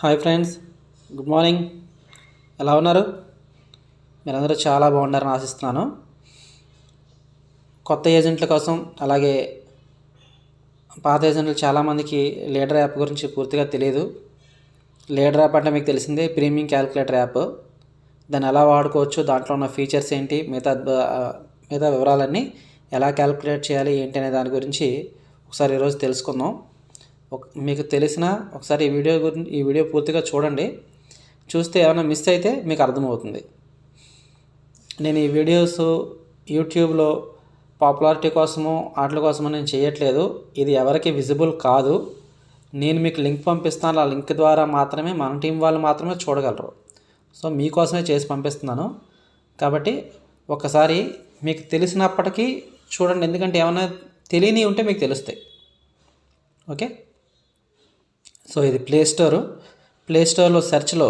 Hi friends, good morning. ఎలా ఉన్నారు? మీరందరూ చాలా బాగుండారని ఆశిస్తున్నాను. కొత్త ఏజెంట్ల కోసం అలాగే పాత ఏజెంట్లు చాలామందికి లీడర్ యాప్ గురించి పూర్తిగా తెలియదు. లీడర్ యాప్ అంటే మీకు తెలిసిందే, ప్రీమియం క్యాలిక్యులేటర్ యాప్. దాన్ని ఎలా వాడుకోవచ్చు, దాంట్లో ఉన్న ఫీచర్స్ ఏంటి, మిగతా వివరాలన్నీ ఎలా క్యాలిక్యులేట్ చేయాలి ఏంటి అనే దాని గురించి ఒకసారి ఈరోజు తెలుసుకుందాం. మీకు తెలిసిన ఒకసారి ఈ వీడియో పూర్తిగా చూడండి. చూస్తే ఏమైనా మిస్ అయితే మీకు అర్థమవుతుంది. నేను ఈ వీడియోస్ యూట్యూబ్లో పాపులారిటీ కోసమో వాటి కోసమో నేను చేయట్లేదు. ఇది ఎవరికి విజిబుల్ కాదు. నేను మీకు లింక్ పంపిస్తాను. ఆ లింక్ ద్వారా మాత్రమే మన టీం వాళ్ళు మాత్రమే చూడగలరు. సో మీకోసమే చేసి పంపిస్తున్నాను. కాబట్టి ఒకసారి మీకు తెలిసినప్పటికీ చూడండి, ఎందుకంటే ఏమైనా తెలియని ఉంటే మీకు తెలుస్తాయి. ఓకే, సో ఇది ప్లే స్టోర్లో సెర్చ్లో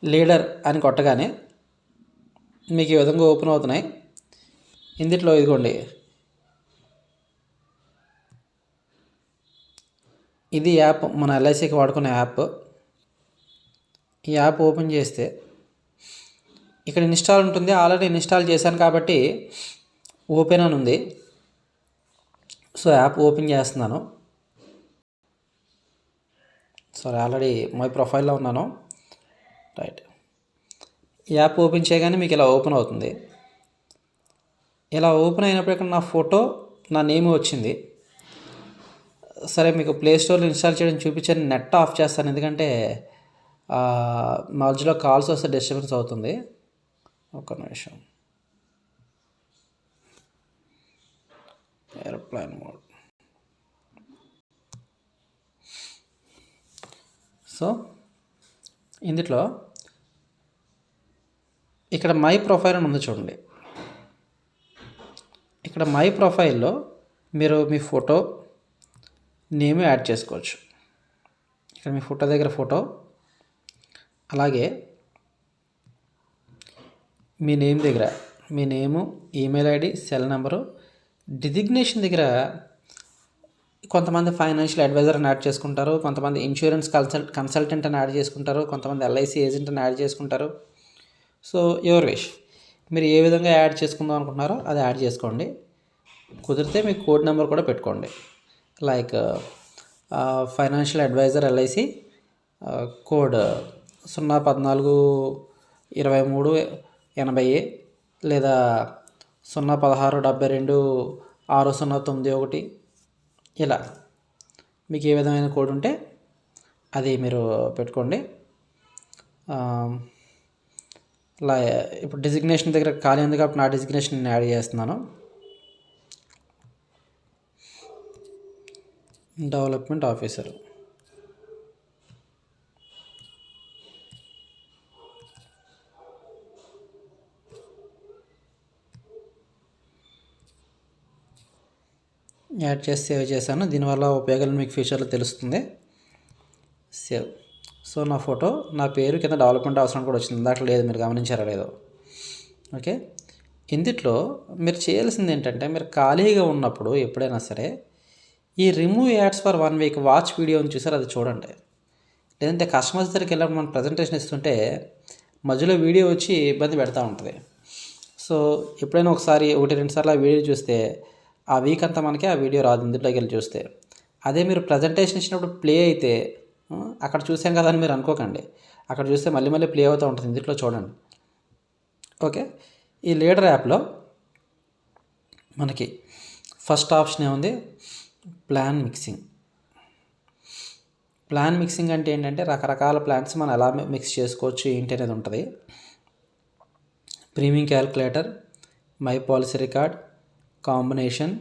లీడర్ అని కొట్టగానే మీకు ఈ విధంగా ఓపెన్ అవుతున్నాయి. ఇందులో ఇదిగోండి, ఇది యాప్, మన ఎల్ఐసికి వాడుకునే యాప్. ఈ యాప్ ఓపెన్ చేస్తే ఇక్కడ ఇన్స్టాల్ ఉంటుంది. ఆల్రెడీ ఇన్స్టాల్ చేశాను కాబట్టి ఓపెన్ అని ఉంది. సో యాప్ ఓపెన్ చేస్తున్నాను. సరే, ఆల్రెడీ మై ప్రొఫైల్లో ఉన్నాను. రైట్, ఈ యాప్ ఓపెన్ చేయగానే మీకు ఇలా ఓపెన్ అవుతుంది. ఇలా ఓపెన్ అయినప్పుడు ఇక్కడ నా ఫోటో, నా నేమ్ వచ్చింది. సరే, మీకు ప్లే స్టోర్లో ఇన్స్టాల్ చేయడం చూపించాను. నెట్ ఆఫ్ చేస్తాను, ఎందుకంటే మధ్యలో కాల్స్ వస్తే డిస్టర్బెన్స్ అవుతుంది. ఒక్క నిమిషం. Aeroplane mode. సో ఇందులో ఇక్కడ మై ప్రొఫైల్ అని ఉంది చూడండి. ఇక్కడ మై ప్రొఫైల్లో మీరు మీ ఫోటో, నేమ్ యాడ్ చేసుకోవచ్చు. ఇక్కడ మీ ఫోటో దగ్గర ఫోటో, అలాగే మీ నేమ్ దగ్గర మీ name, email ID, cell number, designation దగ్గర కొంతమంది ఫైనాన్షియల్ అడ్వైజర్ అని యాడ్ చేసుకుంటారు, కొంతమంది ఇన్సూరెన్స్ కన్సల్టెంట్ అని యాడ్ చేసుకుంటారు, కొంతమంది ఎల్ఐసి ఏజెంట్ అని యాడ్ చేసుకుంటారు. సో యువర్ విష్, మీరు ఏ విధంగా యాడ్ చేసుకుందాం అనుకుంటున్నారో అది యాడ్ చేసుకోండి. కుదిరితే మీ కోడ్ నెంబర్ కూడా పెట్టుకోండి. Like financial advisor LIC code 0142380, లేదా 016726091, ఇలా మీకు ఏ విధమైన కోడ్ ఉంటే అది మీరు పెట్టుకోండి. ఇప్పుడు డిజిగ్నేషన్ దగ్గర ఖాళీ ఉంది కాబట్టి నా డిజిగ్నేషన్ నేను యాడ్ చేస్తున్నాను. Development officer. యాడ్ చేసి సేవ్ చేశాను. దీనివల్ల ఉపయోగాలు మీకు ఫ్యూచర్లో తెలుస్తుంది. సేవ్. సో నా ఫోటో, నా పేరు, కింద డెవలప్మెంట్ అవసరం కూడా వచ్చింది. దాంట్లో లేదు, మీరు గమనించారా లేదో. ఓకే, ఇందులో మీరు చేయాల్సింది ఏంటంటే, మీరు ఖాళీగా ఉన్నప్పుడు ఎప్పుడైనా సరే ఈ remove ads for 1 week watch వీడియోని చూసారు, అది చూడండి. లేదంటే కస్టమర్స్ దగ్గరికి వెళ్ళినప్పుడు మనం ప్రజెంటేషన్ ఇస్తుంటే మధ్యలో వీడియో వచ్చి ఇబ్బంది పెడతా ఉంటుంది. సో ఎప్పుడైనా ఒకసారి 1-2 సార్లు ఆ వీడియో చూస్తే ఆ వీక్ అంతా మనకి ఆ వీడియో రాదు ఇందులోకి వెళ్ళి చూస్తే. అదే మీరు ప్రజెంటేషన్ ఇచ్చినప్పుడు ప్లే అయితే అక్కడ చూసాం కదా అని మీరు అనుకోకండి. అక్కడ చూస్తే మళ్ళీ మళ్ళీ ప్లే అవుతూ ఉంటుంది. ఇందులో చూడండి. ఓకే, ఈ లీడర్ యాప్లో మనకి ఫస్ట్ ఆప్షన్ ఏముంది, ప్లాన్ మిక్సింగ్. ప్లాన్ మిక్సింగ్ అంటే ఏంటంటే రకరకాల ప్లాన్స్ మనం ఎలా మిక్స్ చేసుకోవచ్చు ఏంటి అనేది ఉంటుంది. Premium calculator, my policy record, combination,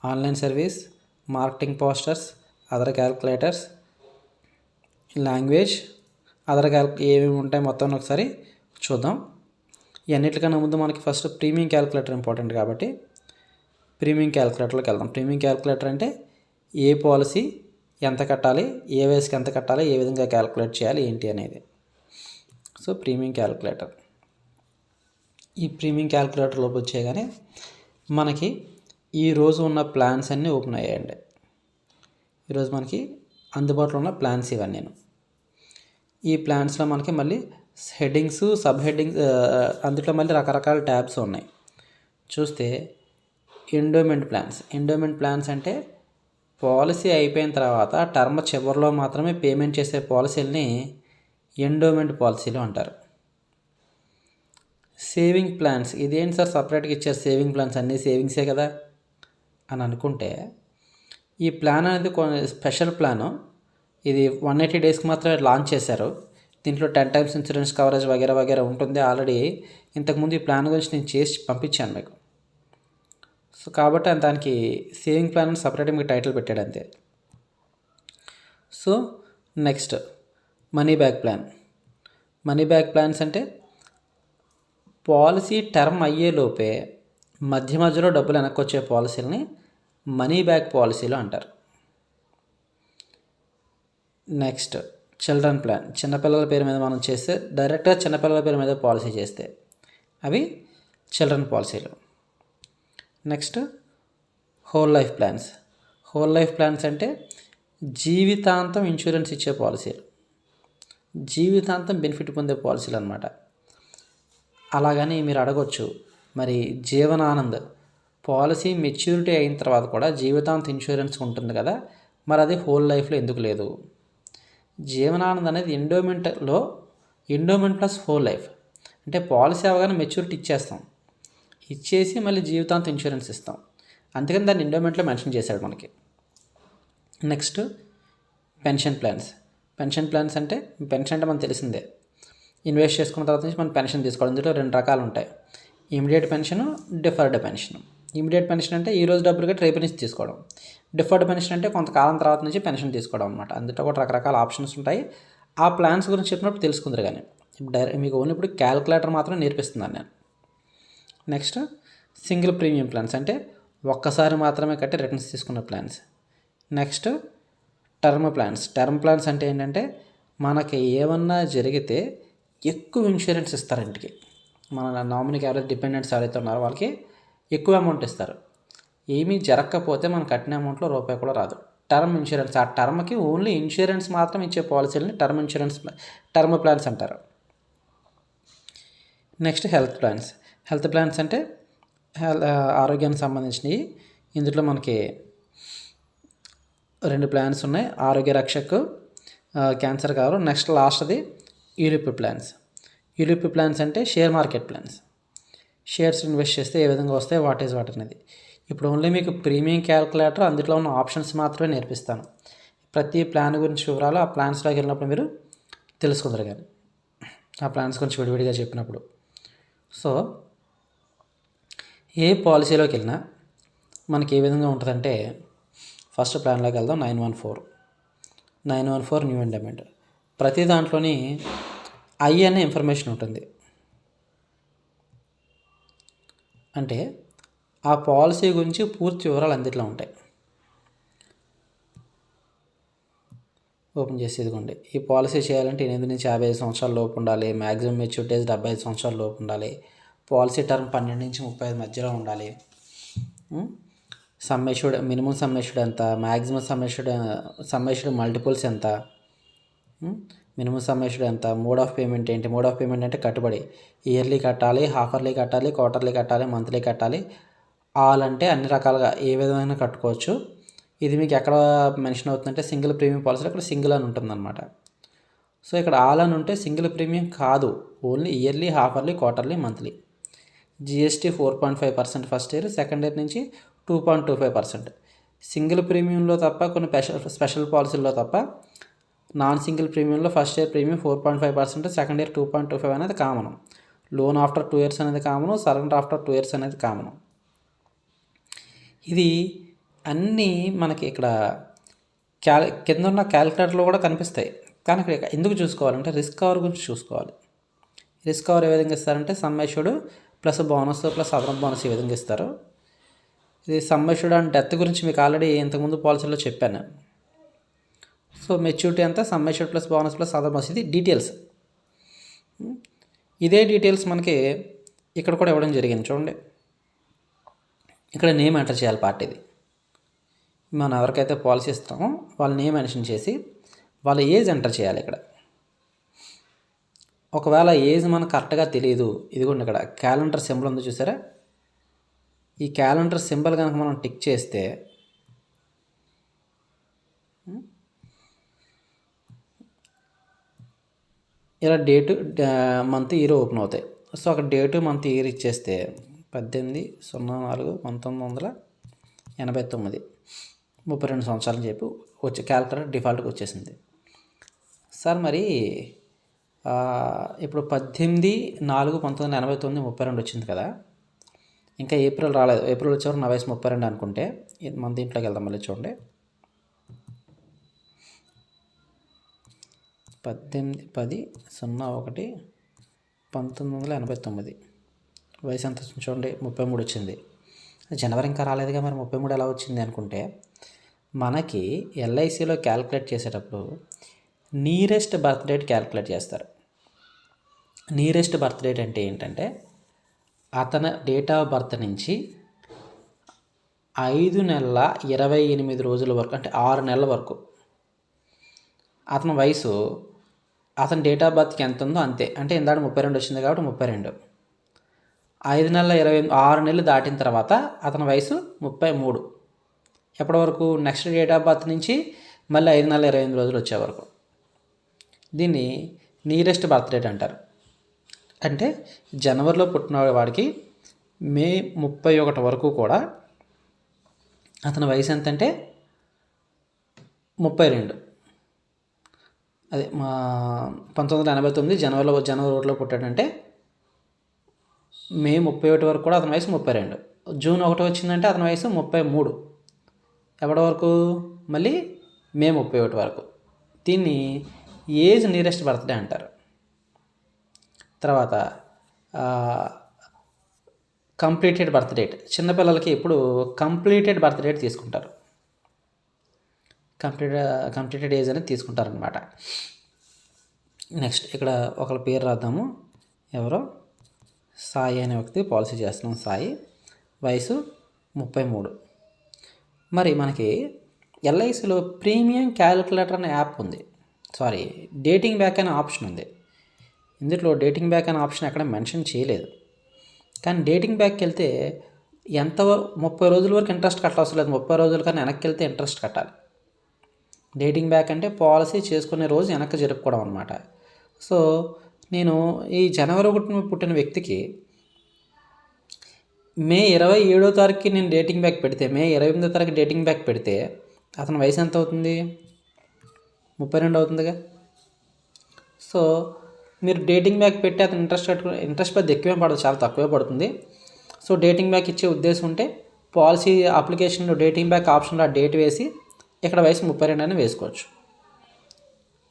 online service, marketing posters, other calculators, language, ఏమేమి ఉంటాయి మొత్తం ఒకసారి చూద్దాం. ఇవన్నిటికన్నా ముందు మనకి ఫస్ట్ ప్రీమియం క్యాల్కులేటర్ ఇంపార్టెంట్ కాబట్టి ప్రీమియం క్యాల్కులేటర్లోకి వెళ్దాం. ప్రీమియం క్యాల్కులేటర్ అంటే ఏ పాలసీ ఎంత కట్టాలి, ఏ వయసుకి ఎంత కట్టాలి, ఏ విధంగా క్యాల్కులేట్ చేయాలి ఏంటి అనేది. సో ప్రీమియం క్యాల్కులేటర్, ఈ ప్రీమియం క్యాల్కులేటర్లోకి వచ్చేగానే మనకి ఈరోజు ఉన్న ప్లాన్స్ అన్నీ ఓపెన్ అయ్యాయండి. ఈరోజు మనకి అందుబాటులో ఉన్న ప్లాన్స్ ఇవన్నీ. ఈ ప్లాన్స్లో మనకి మళ్ళీ హెడ్డింగ్స్, సబ్ హెడ్డింగ్స్, అందులో మళ్ళీ రకరకాల ట్యాబ్స్ ఉన్నాయి. చూస్తే ఎండోమెంట్ ప్లాన్స్ అంటే పాలసీ అయిపోయిన తర్వాత టర్మ్ చివరిలో మాత్రమే పేమెంట్ చేసే పాలసీలని ఎండోమెంట్ పాలసీలు అంటారు. సేవింగ్ ప్లాన్స్, ఇదేంటి సార్ సపరేట్గా ఇచ్చారు సేవింగ్ ప్లాన్స్, అన్నీ సేవింగ్సే కదా అని అనుకుంటే, ఈ ప్లాన్ అనేది కొన్ని స్పెషల్ ప్లాను. ఇది 180 డేస్కి మాత్రమే లాంచ్ చేశారు. దీంట్లో 10 times ఇన్సూరెన్స్ కవరేజ్ వగేరా ఉంటుంది. ఆల్రెడీ ఇంతకుముందు ఈ ప్లాన్ గురించి నేను చేసి పంపించాను మీకు. సో కాబట్టి దానికి సేవింగ్ ప్లాన్ అని సపరేట్గా మీకు టైటిల్ పెట్టాడు అంతే. So next money back plans అంటే పాలసీ టర్మ్ అయ్యేలోపే మధ్యలో డబ్బులు వెనక్కి వచ్చే పాలసీలని మనీ బ్యాక్ పాలసీలు అంటారు. నెక్స్ట్ చిల్డ్రన్ ప్లాన్, చిన్నపిల్లల పేరు మీద మనం చేస్తే డైరెక్ట్గా చిన్నపిల్లల పేరు మీద పాలసీ చేస్తే అవి చిల్డ్రన్ పాలసీలు. నెక్స్ట్ హోల్ లైఫ్ ప్లాన్స్ అంటే జీవితాంతం ఇన్సూరెన్స్ ఇచ్చే పాలసీలు, జీవితాంతం బెనిఫిట్ పొందే పాలసీలు అనమాట. అలాగని మీరు అడగొచ్చు, మరి జీవనానంద్ పాలసీ మెచ్యూరిటీ అయిన తర్వాత కూడా జీవితాంతం ఇన్సూరెన్స్ ఉంటుంది కదా, మరి అది హోల్ లైఫ్లో ఎందుకు లేదు? జీవనానంద్ అనేది ఎండోమెంట్ ప్లస్ హోల్ లైఫ్. అంటే పాలసీ అవగానే మెచ్యూరిటీ ఇచ్చేసి మళ్ళీ జీవితాంతం ఇన్సూరెన్స్ ఇస్తాం. అందుకని దాన్ని ఎండోమెంట్లో మెన్షన్ చేశాడు మనకి. నెక్స్ట్ పెన్షన్ ప్లాన్స్ అంటే పెన్షన్ అంటే మనకు తెలిసిందే, ఇన్వెస్ట్ చేసుకున్న తర్వాత నుంచి మనం పెన్షన్ తీసుకోవడం. ఇందులో 2 రకాలు ఉంటాయి, immediate pension, deferred pension. Immediate pension అంటే ఈరోజు డబ్బులు కట్టి రేపు నుంచి తీసుకోవడం. డిఫర్డ్ పెన్షన్ అంటే కొంతకాలం తర్వాత నుంచి పెన్షన్ తీసుకోవడం అనమాట. అందులో కూడా రకరకాల ఆప్షన్స్ ఉంటాయి. ఆ ప్లాన్స్ గురించి చెప్పినప్పుడు తెలుసుకుందరు. కానీ మీకు ఓన్లీ ఇప్పుడు క్యాల్కులేటర్ మాత్రం నేర్పిస్తున్నాను నేను. నెక్స్ట్ సింగిల్ ప్రీమియం ప్లాన్స్ అంటే ఒక్కసారి మాత్రమే కట్టి రిటర్న్స్ తీసుకున్న ప్లాన్స్. నెక్స్ట్ టర్మ్ ప్లాన్స్ అంటే ఏంటంటే మనకి ఏమన్నా జరిగితే ఎక్కువ ఇన్సూరెన్స్ ఇస్తారు ఇంటికి. మన నామినీకి ఎవరైతే డిపెండెంట్స్ ఎవరైతే ఉన్నారో వాళ్ళకి ఎక్కువ అమౌంట్ ఇస్తారు. ఏమీ జరగకపోతే మనం కట్టిన అమౌంట్లో రూపాయి కూడా రాదు. టర్మ్ ఇన్సూరెన్స్, ఆ టర్మ్కి ఓన్లీ ఇన్సూరెన్స్ మాత్రం ఇచ్చే పాలసీలని టర్మ్ ప్లాన్స్ అంటారు. నెక్స్ట్ హెల్త్ ప్లాన్స్ అంటే ఆరోగ్యానికి సంబంధించినవి. ఇందులో మనకి 2 ప్లాన్స్ ఉన్నాయి, Arogya Rakshak, cancer cover. Next లాస్ట్ది యూలిప్ ప్లాన్స్ అంటే share market plans. Shares invest చేస్తే ఏ విధంగా వస్తాయి, వాట్ అనేది. ఇప్పుడు ఓన్లీ మీకు ప్రీమియం క్యాల్కులేటర్, అందులో ఉన్న ఆప్షన్స్ మాత్రమే నేర్పిస్తాను. ప్రతి ప్లాన్ గురించి వివరాలు ఆ ప్లాన్స్లోకి వెళ్ళినప్పుడు మీరు తెలుసుకుందరు. కానీ ఆ ప్లాన్స్ గురించి విడివిడిగా చెప్పినప్పుడు. సో ఏ పాలసీలోకి వెళ్ళినా మనకి ఏ విధంగా ఉంటుందంటే, ఫస్ట్ ప్లాన్లోకి వెళ్దాం. 914 న్యూ ఎండోమెంట్. ప్రతి దాంట్లోని ఐ అనే ఇన్ఫర్మేషన్ ఉంటుంది. అంటే ఆ పాలసీ గురించి పూర్తి వివరాలు అందులో ఉంటాయి. ఓపెన్ చేసి ఇదిగోండి, ఈ పాలసీ చేయాలంటే 8 నుంచి 55 సంవత్సరాల లోపు ఉండాలి, మ్యాక్సిమం మెచ్యూరిటీ ఏజ్ 75 సంవత్సరాల లోపు ఉండాలి, పాలసీ టర్మ్ 12 నుంచి 35 మధ్యలో ఉండాలి, సమ్మెష్యూడ్ మినిమం సమ్మెష్యూడ్ ఎంత, మ్యాక్సిమం సమ్మెష్యూడ్ మల్టిపుల్స్ ఎంత, మినిమం సమ్మెష్యూడ్ ఎంత, మోడ్ ఆఫ్ పేమెంట్ ఏంటి. మోడ్ ఆఫ్ పేమెంట్ అంటే కట్టుబడి ఇయర్లీ కట్టాలి, హాఫర్లీ కట్టాలి, క్వార్టర్లీ కట్టాలి, మంత్లీ కట్టాలి. ఆల్ అంటే అన్ని రకాలుగా ఏ విధమైన కట్టుకోవచ్చు. ఇది మీకు ఎక్కడ మెన్షన్ అవుతుందంటే సింగిల్ ప్రీమియం పాలసీలో ఇక్కడ సింగిల్ అని ఉంటుందన్నమాట. సో ఇక్కడ ఆల్ అని ఉంటే సింగిల్ ప్రీమియం కాదు, only yearly, half yearly, quarterly, monthly. GST 4.5% first year, second year నుంచి 2.25%. సింగిల్ ప్రీమియంలో తప్ప, కొన్ని స్పెషల్ పాలసీల్లో తప్ప, నాన్ సింగిల్ ప్రీమియంలో first year premium 4.5%, second year 2.25 అనేది కామను. లోన్ ఆఫ్టర్ 2 years అనేది కామను, సరెండర్ ఆఫ్టర్ 2 years అనేది కామను. ఇది అన్నీ మనకి ఇక్కడ కింద ఉన్న క్యాలిక్యులేటర్లో కూడా కనిపిస్తాయి. కానీ ఇక్కడ ఎందుకు చూసుకోవాలంటే రిస్క్ కవర్ గురించి చూసుకోవాలి. రిస్క్ కవర్ ఏ విధంగా ఇస్తారంటే sum assured plus bonus plus అదనపు బోనస్ ఈ విధంగా ఇస్తారు. ఇది సమ్ అష్యూర్డ్ అండ్ డెత్ గురించి మీకు ఆల్రెడీ ఇంతకుముందు పాలసీలో చెప్పాను. సో మెచ్యూరిటీ అంతా sum assured plus bonus plus other bonus, ఇది డీటెయిల్స్. ఇదే డీటెయిల్స్ మనకి ఇక్కడ కూడా ఇవ్వడం జరిగింది. చూడండి, ఇక్కడ నేమ్ ఎంటర్ చేయాలి పార్టీది. మనం ఎవరికైతే పాలసీ ఇస్తామో వాళ్ళ నేమ్ మెన్షన్ చేసి వాళ్ళ ఏజ్ ఎంటర్ చేయాలి. ఇక్కడ ఒకవేళ ఏజ్ మనకు కరెక్ట్గా తెలియదు, ఇదిగోండి ఇక్కడ క్యాలెండర్ సింబల్ ఉంది చూసారా, ఈ క్యాలెండర్ సింబల్ కనుక మనం టిక్ చేస్తే ఇలా డేటు మంత్ ఇయర్ ఓపెన్ అవుతాయి. సో అక్కడ డేటు మంత్ ఇయర్ ఇచ్చేస్తే 18/04/1989 32 సంవత్సరాలు అని చెప్పి వచ్చి క్యాల్కులేటర్ డిఫాల్ట్గా వచ్చేసింది. సార్ మరి ఇప్పుడు 18/04/1989 32 వచ్చింది కదా, ఇంకా ఏప్రిల్ రాలేదు, ఏప్రిల్ వచ్చేవరకు నా వయసు 32 అనుకుంటే మన దీంట్లోకి వెళ్దాం. మళ్ళీ చూడండి, 18/10/01/1989 వయసు ఎంత వచ్చింది చూడండి, 33 వచ్చింది. జనవరి ఇంకా రాలేదుగా, మరి 33 ఎలా వచ్చింది అనుకుంటే, మనకి ఎల్ఐసిలో క్యాల్కులేట్ చేసేటప్పుడు నియరెస్ట్ బర్త్ డేట్ క్యాల్కులేట్ చేస్తారు. నియరెస్ట్ బర్త్ డేట్ అంటే ఏంటంటే అతని డేట్ ఆఫ్ బర్త్ నుంచి 5 నెలల 28 రోజుల వరకు, అంటే 6 నెలల వరకు అతని వయసు అతని డేట్ ఆఫ్ బర్త్కి ఎంత ఉందో అంతే. అంటే ఇందాక 32 వచ్చింది కాబట్టి 32. 5 నెలల 6 నెలలు దాటిన తర్వాత అతని వయసు 33. ఎప్పటి వరకు? నెక్స్ట్ డేట్ ఆఫ్ బర్త్ నుంచి మళ్ళీ 5 నెలల 28 రోజులు వచ్చే వరకు. దీన్ని నియరెస్ట్ బర్త్ డేట్ అంటారు. అంటే జనవరిలో పుట్టిన వాడికి మే 31 వరకు కూడా అతని వయసు ఎంత అంటే 32. అదే మా 1989 జనవరి 1 పుట్టాడంటే మే 31 వరకు కూడా అతని వయసు 32. జూన్ 1 వచ్చిందంటే అతని వయసు 33. ఎప్పటి వరకు? మళ్ళీ మే 31 వరకు. దీన్ని ఏజ్ నియరెస్ట్ బర్త్డే అంటారు. తర్వాత కంప్లీటెడ్ బర్త్ డేట్. చిన్నపిల్లలకి ఇప్పుడు కంప్లీటెడ్ బర్త్ డేట్ తీసుకుంటారు, కంప్లీటెడ్ ఏజ్ అనేది తీసుకుంటారనమాట. నెక్స్ట్ ఇక్కడ ఒకళ్ళ పేరు రాద్దాము. ఎవరో సాయి అనే వ్యక్తి పాలసీ చేస్తున్నాం. సాయి, వయసు 33. మరి మనకి ఎల్ఐసిలో ప్రీమియం క్యాలిక్యులేటర్ అనే యాప్ ఉంది, సారీ డేటింగ్ బ్యాక్ అనే ఆప్షన్ ఉంది. ఇందులో డేటింగ్ బ్యాక్ అనే ఆప్షన్ ఎక్కడ మెన్షన్ చేయలేదు. కానీ డేటింగ్ బ్యాక్కి వెళ్తే 30 రోజుల వరకు ఇంట్రెస్ట్ కట్టవసరం లేదు. 30 రోజుల కన్నా వెనక్కి వెళ్తే ఇంట్రెస్ట్ కట్టాలి. డేటింగ్ బ్యాక్ అంటే పాలసీ చేసుకునే రోజు వెనక్కి జరుపుకోవడం అనమాట. సో నేను ఈ జనవరి 1 పుట్టిన వ్యక్తికి మే 27వ తారీఖుకి నేను డేటింగ్ బ్యాక్ పెడితే, మే 28వ తారీఖు డేటింగ్ బ్యాక్ పెడితే అతని వయసు ఎంత అవుతుంది? 32 అవుతుందిగా. సో మీరు డేటింగ్ బ్యాక్ పెట్టి అతను ఇంట్రెస్ట్ పెద్ద ఎక్కువే పడదు, చాలా తక్కువే పడుతుంది. సో డేటింగ్ బ్యాక్ ఇచ్చే ఉద్దేశం ఉంటే పాలసీ అప్లికేషన్లో డేటింగ్ బ్యాక్ ఆప్షన్లో ఆ డేట్ వేసి ఇక్కడ వయసు 32 అని వేసుకోవచ్చు.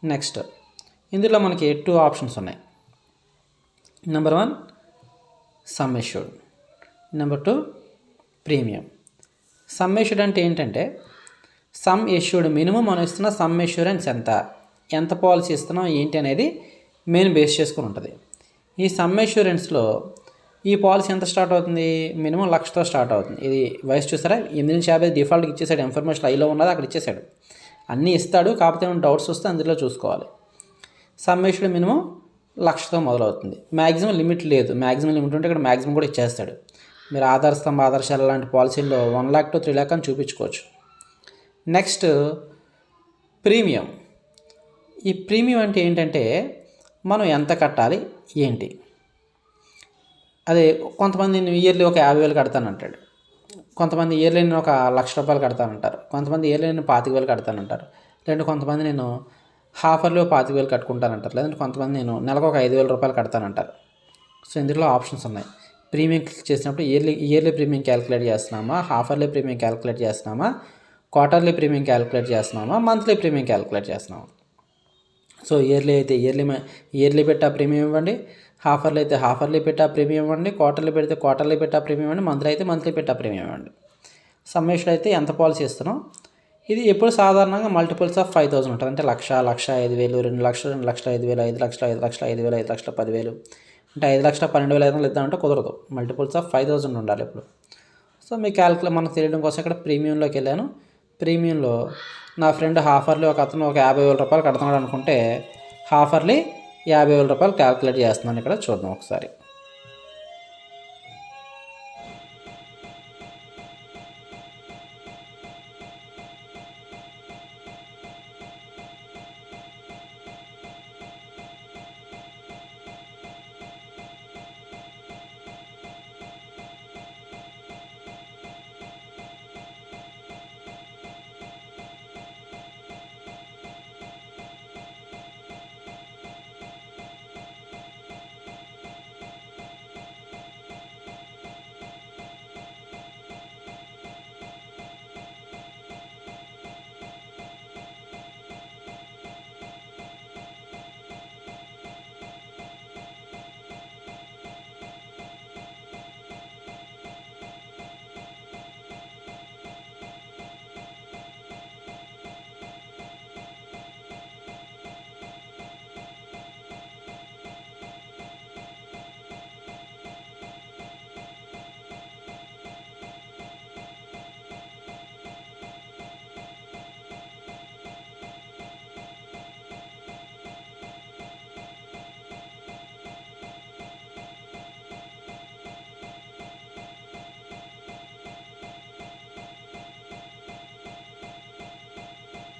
నెక్స్ట్ ఇందులో మనకి 2 ఆప్షన్స్ ఉన్నాయి. Number 1 some assured, number 2 premium. Some assured అంటే ఏంటంటే సమ్ ఎష్యూర్డ్ మినిమం మనం ఇస్తున్న సమ్ ఎష్యూరెన్స్ ఎంత పాలసీ ఇస్తున్నాం ఏంటి అనేది మెయిన్ బేస్ చేసుకుని ఉంటుంది. ఈ సమ్ ఎష్యూరెన్స్లో ఈ పాలసీ ఎంత స్టార్ట్ అవుతుంది? మినిమం 1,00,000తో స్టార్ట్ అవుతుంది. ఇది వయసు చూసారా, 8-50 డిఫాల్ట్గా ఇచ్చేసాడు. ఇన్ఫర్మేషన్ ఐలో ఉన్నది అక్కడ ఇచ్చేసాడు, అన్నీ ఇస్తాడు. కాకపోతే ఏమైనా డౌట్స్ వస్తే అందులో చూసుకోవాలి. సమ్ ఎష్యూర్డ్ మినిమం 1,00,000తో మొదలవుతుంది. మ్యాక్సిమం లిమిట్ లేదు. మ్యాక్సిమం లిమిట్ ఉంటే ఇక్కడ మ్యాక్సిమం కూడా ఇచ్చేస్తాడు. మీరు ఆదర్శాలు లాంటి పాలసీల్లో 1 lakh to 3 lakh అని చూపించుకోవచ్చు. Next premium. ఈ ప్రీమియం అంటే ఏంటంటే మనం ఎంత కట్టాలి ఏంటి, అదే కొంతమంది ఇయర్లీ ఒక 50,000 కడతానంటాడు, కొంతమంది ఇయర్లీ నేను ఒక 1,00,000 రూపాయలు కడతానంటారు, కొంతమంది ఇయర్లీ నేను 25,000 కడతానంటారు, లేదంటే కొంతమంది నేను హాఫర్లో 25,000 కట్టుకుంటానంటారు, లేదంటే కొంతమంది నేను నెలకు ఒక 5,000 రూపాయలు కడతానంటారు. సో ఇందులో ఆప్షన్స్ ఉన్నాయి. ప్రీమియం క్లిక్ చేసినప్పుడు ఇయర్లీ ప్రీమియం క్యాలిక్యులేట్ చేస్తున్నామా, హాఫర్లీ ప్రీమియం క్యాలిక్యులేట్ చేస్తున్నామా, క్వార్టర్లీ ప్రీమియం క్యాలిక్యులేట్ చేస్తున్నామా, మంత్లీ ప్రీమియం క్యాలిక్యులేట్ చేస్తున్నామా. సో ఇయర్లీ అయితే ఇయర్లీ పెట్టి ఆ ప్రీమియం ఇవ్వండి, హాఫర్లీ అయితే హాఫర్లీ పెట్టి ఆ ప్రీమియం ఇవ్వండి, క్వార్టర్లీ పెడితే క్వార్టర్లీ పెట్టి ఆ ప్రీమియం ఇవ్వండి, మంత్లీ అయితే మంత్లీ పెట్టి ఆ ప్రీమియం ఇవ్వండి. సమ్మేషన్ అయితే ఎంత పాలసీ ఇస్తున్నాం. ఇది ఎప్పుడు సాధారణంగా మల్టిపుల్స్ ఆఫ్ 5,000 ఉంటుంది. అంటే 1,00,000, 1,05,000, 2,00,000, 2,05,000, 5,00,000, 5,00,000, 5,000, 5,00,000, 10,000. అంటే 5,12,500 ఇద్దామంటే కుదరదు. మల్టిపుల్స్ ఆఫ్ 5,000 ఉండాలి ఇప్పుడు. సో మీ మనకు తెలియడం కోసం ఇక్కడ ప్రీమియంలోకి వెళ్ళాను. ప్రీమియంలో నా ఫ్రెండ్ హాఫర్లీ ఒక అతను ఒక 50,000 రూపాయలు కడుతున్నాడు అనుకుంటే హాఫర్లీ రూ. 50,000 క్యాల్కులేట్ చేస్తున్నాను ఇక్కడ, చూద్దాం ఒకసారి.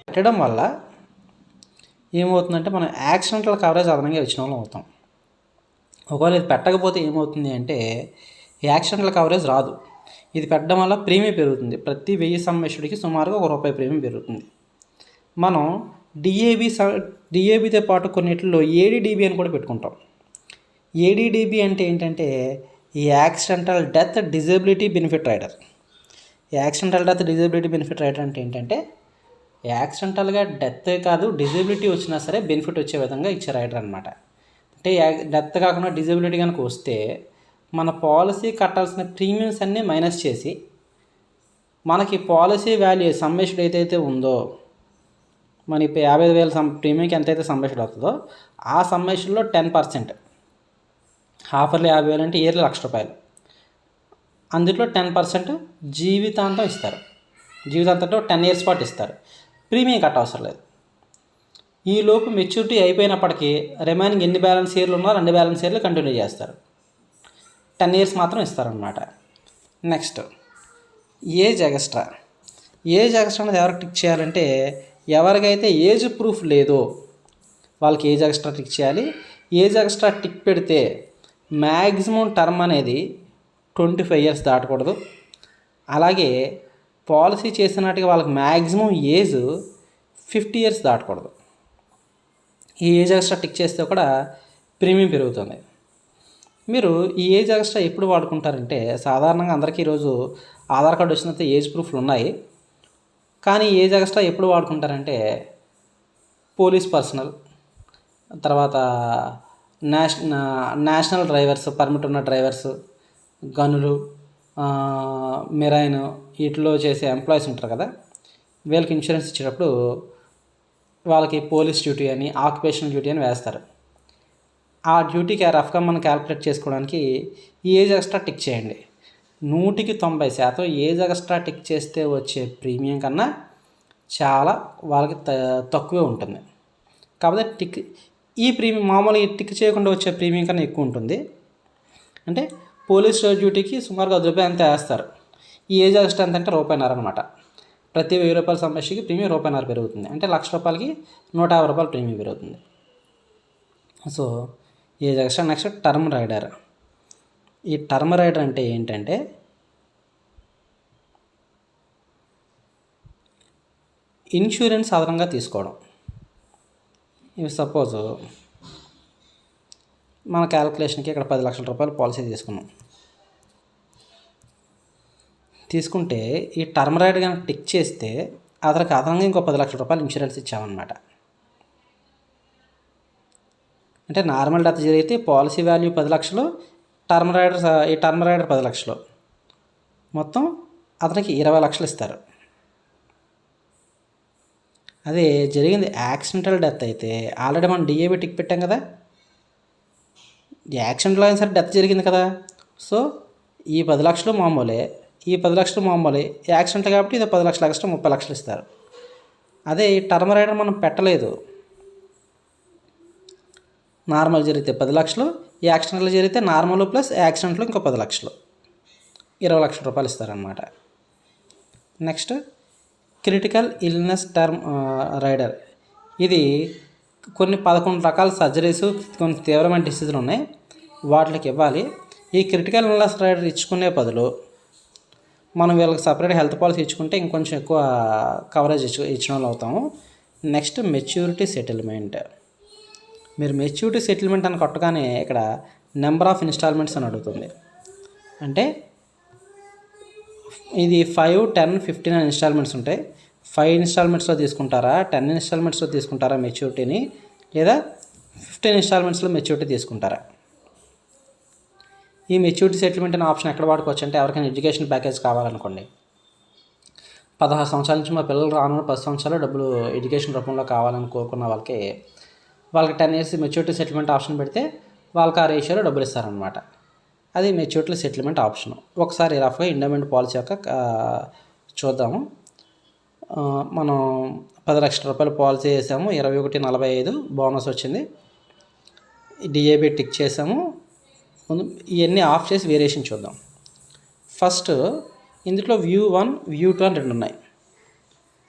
పెట్టడం వల్ల ఏమవుతుందంటే మనం యాక్సిడెంటల్ కవరేజ్ అదనంగా ఇచ్చిన వాళ్ళం అవుతాం. ఒకవేళ ఇది పెట్టకపోతే ఏమవుతుంది అంటే యాక్సిడెంటల్ కవరేజ్ రాదు. ఇది పెట్టడం వల్ల ప్రీమియం పెరుగుతుంది. ప్రతి 1000 సమ్మేషుడికి సుమారుగా ₹1 ప్రీమియం పెరుగుతుంది. మనం డిఏబితో పాటు కొన్నిటిలో ఏడీడీబీ అని కూడా పెట్టుకుంటాం. ఏడీడీబీ అంటే ఏంటంటే ఈ accidental death disability benefit rider. Accidental death disability benefit rider అంటే ఏంటంటే యాక్సిడెంటల్గా డెత్ కాదు, డిజబిలిటీ వచ్చినా సరే బెనిఫిట్ వచ్చే విధంగా ఇచ్చే రైడర్ అనమాట. అంటే డెత్ కాకుండా డిజబిలిటీ కనుక వస్తే మన పాలసీ కట్టాల్సిన ప్రీమియమ్స్ అన్నీ మైనస్ చేసి మనకి పాలసీ వాల్యూ సమ్మేషన్ ఏదైతే ఉందో, మన ఇప్పుడు 55,000 ప్రీమియంకి ఎంతైతే సమ్మేషన్ అవుతుందో ఆ సమ్మేషన్లో 10%, ఆఫర్లు 50,000 అంటే ఇయర్లీ ₹1,00,000, అందులో 10% జీవితాంతం ఇస్తారు. జీవితాంతంతో 10 years పాటు ఇస్తారు. ప్రీమియం కట్ట అవసరం లేదు. ఈలోపు మెచ్యూరిటీ అయిపోయినప్పటికీ రిమైనింగ్ ఎన్ని బ్యాలెన్స్ ఇయర్లు ఉన్నారో 2 బ్యాలెన్స్ ఇయర్లు కంటిన్యూ చేస్తారు. 10 years మాత్రం ఇస్తారనమాట. Next age extra. Age extra అనేది ఎవరికి టిక్ చేయాలంటే ఎవరికైతే ఏజ్ ప్రూఫ్ లేదో వాళ్ళకి ఏజ్ ఎక్స్ట్రా టిక్ చేయాలి. ఏజ్ ఎక్స్ట్రా టిక్ పెడితే మ్యాక్సిమం టర్మ్ అనేది 25 years దాటకూడదు. అలాగే పాలసీ చేసినట్టుగా వాళ్ళకి మ్యాక్సిమం ఏజ్ 50 years దాటకూడదు. ఈ ఏజ్ ఎక్స్ట్రా టిక్ చేస్తే కూడా ప్రీమియం పెరుగుతుంది. మీరు ఈ ఏజ్ ఎక్స్ట్రా ఎప్పుడు వాడుకుంటారంటే సాధారణంగా అందరికీ ఈరోజు ఆధార్ కార్డు వచ్చినంత ఏజ్ ప్రూఫ్లు ఉన్నాయి. కానీ ఏజ్ ఎక్స్ట్రా ఎప్పుడు వాడుకుంటారంటే పోలీస్ పర్సనల్, తర్వాత నేషనల్ డ్రైవర్స్, పర్మిట్ ఉన్న డ్రైవర్స్, గనులు, మెరైన్ వీటిలో చేసే ఎంప్లాయీస్ ఉంటారు కదా, వీళ్ళకి ఇన్సూరెన్స్ ఇచ్చేటప్పుడు వాళ్ళకి పోలీస్ డ్యూటీ అని, ఆక్యుపేషనల్ డ్యూటీ అని వేస్తారు. ఆ డ్యూటీకి రఫ్గా మనం క్యాల్కులేట్ చేసుకోవడానికి ఈ ఏజ్ ఎక్స్ట్రా టిక్ చేయండి. 100% ఏజ్ ఎక్స్ట్రా టిక్ చేస్తే వచ్చే ప్రీమియం కన్నా చాలా వాళ్ళకి తక్కువే ఉంటుంది. కాకపోతే ఈ ప్రీమియం మామూలుగా టిక్ చేయకుండా వచ్చే ప్రీమియం కన్నా ఎక్కువ ఉంటుంది. అంటే పోలీస్ డ్యూటీకి సుమారుగా ₹10 అంత వేస్తారు. ఈ ఏజ్ ఎక్స్ట్రా ఎంత అంటే ₹1.5 అనమాట. ప్రతి ₹1000 సమస్యకి ప్రీమియం ₹1.5 పెరుగుతుంది. అంటే ₹1,00,000కి ₹150 ప్రీమియం పెరుగుతుంది. So age extra. Next term rider. ఈ టర్మ్ రైడర్ అంటే ఏంటంటే ఇన్సూరెన్స్ అదనంగా తీసుకోవడం. ఇవి సపోజ్ మన క్యాల్కులేషన్కి ఇక్కడ ₹10,00,000 పాలసీ తీసుకుంటే ఈ టర్మ్ రైడర్ కనుక టిక్ చేస్తే అతనికి అదనంగా ఇంకో ₹10,00,000 ఇన్సూరెన్స్ ఇచ్చామన్నమాట. అంటే నార్మల్ డెత్ జరిగితే పాలసీ వాల్యూ 10,00,000, ఈ టర్మ్ రైడర్ 10,00,000, మొత్తం అతనికి 20,00,000 ఇస్తారు. అదే జరిగింది యాక్సిడెంటల్ డెత్ అయితే ఆల్రెడీ మనం డిఏబి టిక్ పెట్టాం కదా, యాక్సిడెంట్లో అయినా సరే డెత్ జరిగింది కదా, సో ఈ 10,00,000 మామూలే, ఈ 10,00,000 మామూలే, యాక్సిడెంట్ కాబట్టి ఇది 10,00,000 ఎక్స్ట్రా 30,00,000 ఇస్తారు. అదే ఈ టర్మ్ రైడర్ మనం పెట్టలేదు, నార్మల్ జరిగితే 10 లక్షలు, యాక్సిడెంటల్ జరిగితే నార్మల్ ప్లస్ యాక్సిడెంట్లో ఇంకో 10 లక్షలు, 20 లక్షల రూపాయలు ఇస్తారనమాట. Next critical illness term rider. ఇది కొన్ని 11 రకాల సర్జరీస్, కొన్ని తీవ్రమైన డిసీజులు ఉన్నాయి, వాటికి ఇవ్వాలి. ఈ క్రిటికల్ ఇల్నెస్ రైడర్ ఇచ్చుకునే బదులు మనం వీళ్ళకి సపరేట్ హెల్త్ పాలసీ ఇచ్చుకుంటే ఇంకొంచెం ఎక్కువ కవరేజ్ ఇచ్చిన వాళ్ళు అవుతాము. Next maturity settlement. మీరు మెచ్యూరిటీ సెటిల్మెంట్ అని కొట్టగానే ఇక్కడ నెంబర్ ఆఫ్ ఇన్స్టాల్మెంట్స్ అని అడుగుతుంది. అంటే ఇది 5, 10, 15 అని ఇన్స్టాల్మెంట్స్ ఉంటాయి. 5 ఇన్స్టాల్మెంట్స్లో తీసుకుంటారా, 10 ఇన్స్టాల్మెంట్స్లో తీసుకుంటారా మెచ్యూరిటీని, లేదా 15 ఇన్స్టాల్మెంట్స్లో మెచ్యూరిటీ తీసుకుంటారా? ఈ మెచ్యూరిటీ సెటిల్మెంట్ అనే ఆప్షన్ ఎక్కడ వాడుకోవచ్చు అంటే, ఎవరికైనా ఎడ్యుకేషన్ ప్యాకేజ్ కావాలనుకోండి, 16 సంవత్సరాల నుంచి మా పిల్లలు రానున్న 10 సంవత్సరాలు డబ్బులు ఎడ్యుకేషన్ రూపంలో కావాలని కోరుకున్న వాళ్ళకి 10 ఇయర్స్ మెచ్యూరిటీ సెటిల్మెంట్ ఆప్షన్ పెడితే వాళ్ళకి ఆ రేషియోలో డబ్బులు ఇస్తారనమాట. అది మెచ్యూరిటీ సెటిల్మెంట్ ఆప్షన్. ఒకసారి రఫ్గా ఎండోమెంట్ పాలసీ యొక్క చూద్దాము. మనం 10 లక్షల రూపాయల పాలసీ వేసాము, 21.45 బోనస్ వచ్చింది, డిఏబి టిక్ చేసాము. ఇవన్నీ ఆఫ్ చేసి వేరియేషన్ చూద్దాం. ఫస్ట్ ఇందులో వ్యూ 1, వ్యూ 2 అని 2 ఉన్నాయి.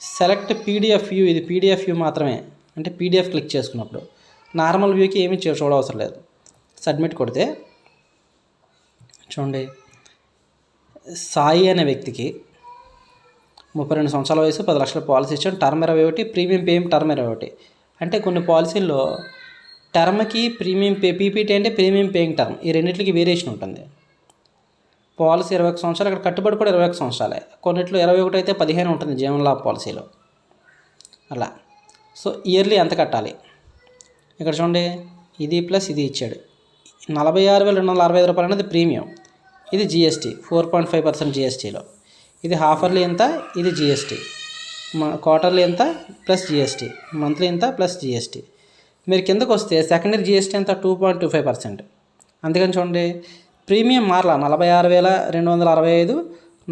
సెలెక్ట్ పీడిఎఫ్ వ్యూ, ఇది పీడిఎఫ్ వ్యూ మాత్రమే, అంటే పీడిఎఫ్ క్లిక్ చేసుకున్నప్పుడు. నార్మల్ వ్యూకి ఏమీ చూడవసరం లేదు. సబ్మిట్ కొడితే చూడండి, సాయి అనే వ్యక్తికి 32 సంవత్సరాల వయసు, 10 లక్షల పాలసీ ఇచ్చాం, టర్మ్ 21, ప్రీమియం పేమెంట్ టర్మ్ 21. అంటే కొన్ని పాలసీల్లో టర్మ్కి ప్రీమియం పీపీటీ అంటే ప్రీమియం పేయింగ్ టర్మ్, ఈ రెండింటికి వేరియేషన్ ఉంటుంది. పాలసీ 21 సంవత్సరాలు, ఇక్కడ కట్టుబడి కూడా 21 సంవత్సరాలే. కొన్నిట్లో 21 అయితే 15 ఉంటుంది జీవన లాభ పాలసీలో అలా. సో ఇయర్లీ ఎంత కట్టాలి ఇక్కడ చూడండి, ఇది ప్లస్ ఇది ఇచ్చాడు. 46,265 రూపాయలు అనేది ప్రీమియం, ఇది జిఎస్టీ 4.5% జిఎస్టీలో. ఇది హాఫర్లీ ఎంత, ఇది జిఎస్టీ. క్వార్టర్లీ ఎంత ప్లస్ జిఎస్టీ, మంత్లీ ఎంత ప్లస్ జిఎస్టీ. మీరు కిందకు వస్తే సెకండరీ జిఎస్టీ ఎంత 2.25%. అందుకని చూడండి, ప్రీమియం మారలా, 46,265,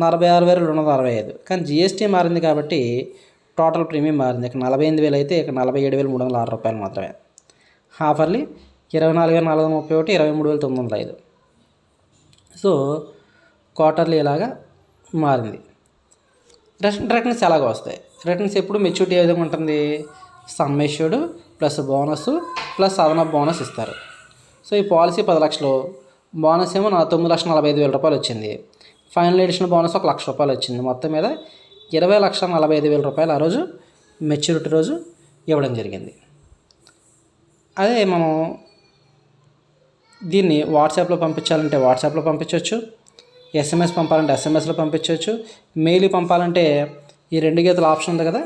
46,265, కానీ జిఎస్టీ మారింది కాబట్టి టోటల్ ప్రీమియం మారింది. ఇక్కడ 48,000 అయితే ఇక్కడ 47,306 రూపాయలు మాత్రమే. హాఫర్లీ 24,431, 23,905. సో క్వార్టర్లీ ఇలాగా మారింది. రిటర్న్స్ ఎలాగో వస్తాయి. రిటర్న్స్ ఎప్పుడు మెచ్యూరిటీ ఏ విధంగా ఉంటుంది, some assured plus bonus plus అదనపు బోనస్ ఇస్తారు. సో ఈ పాలసీ 10 లక్షలు, బోనస్ ఏమో 9,45,000 రూపాయలు వచ్చింది. ఫైనల్ ఎడిషన్ బోనస్ 1 లక్ష రూపాయలు వచ్చింది. మొత్తం మీద 20,45,000 రూపాయలు ఆ రోజు మెచ్యూరిటీ రోజు ఇవ్వడం జరిగింది. అదే మనం దీన్ని వాట్సాప్లో పంపించాలంటే వాట్సాప్లో పంపించవచ్చు, ఎస్ఎంఎస్ పంపాలంటే ఎస్ఎంఎస్లో పంపించవచ్చు, మెయిల్ పంపాలంటే ఈ 2 గీతల ఆప్షన్ ఉంది కదా,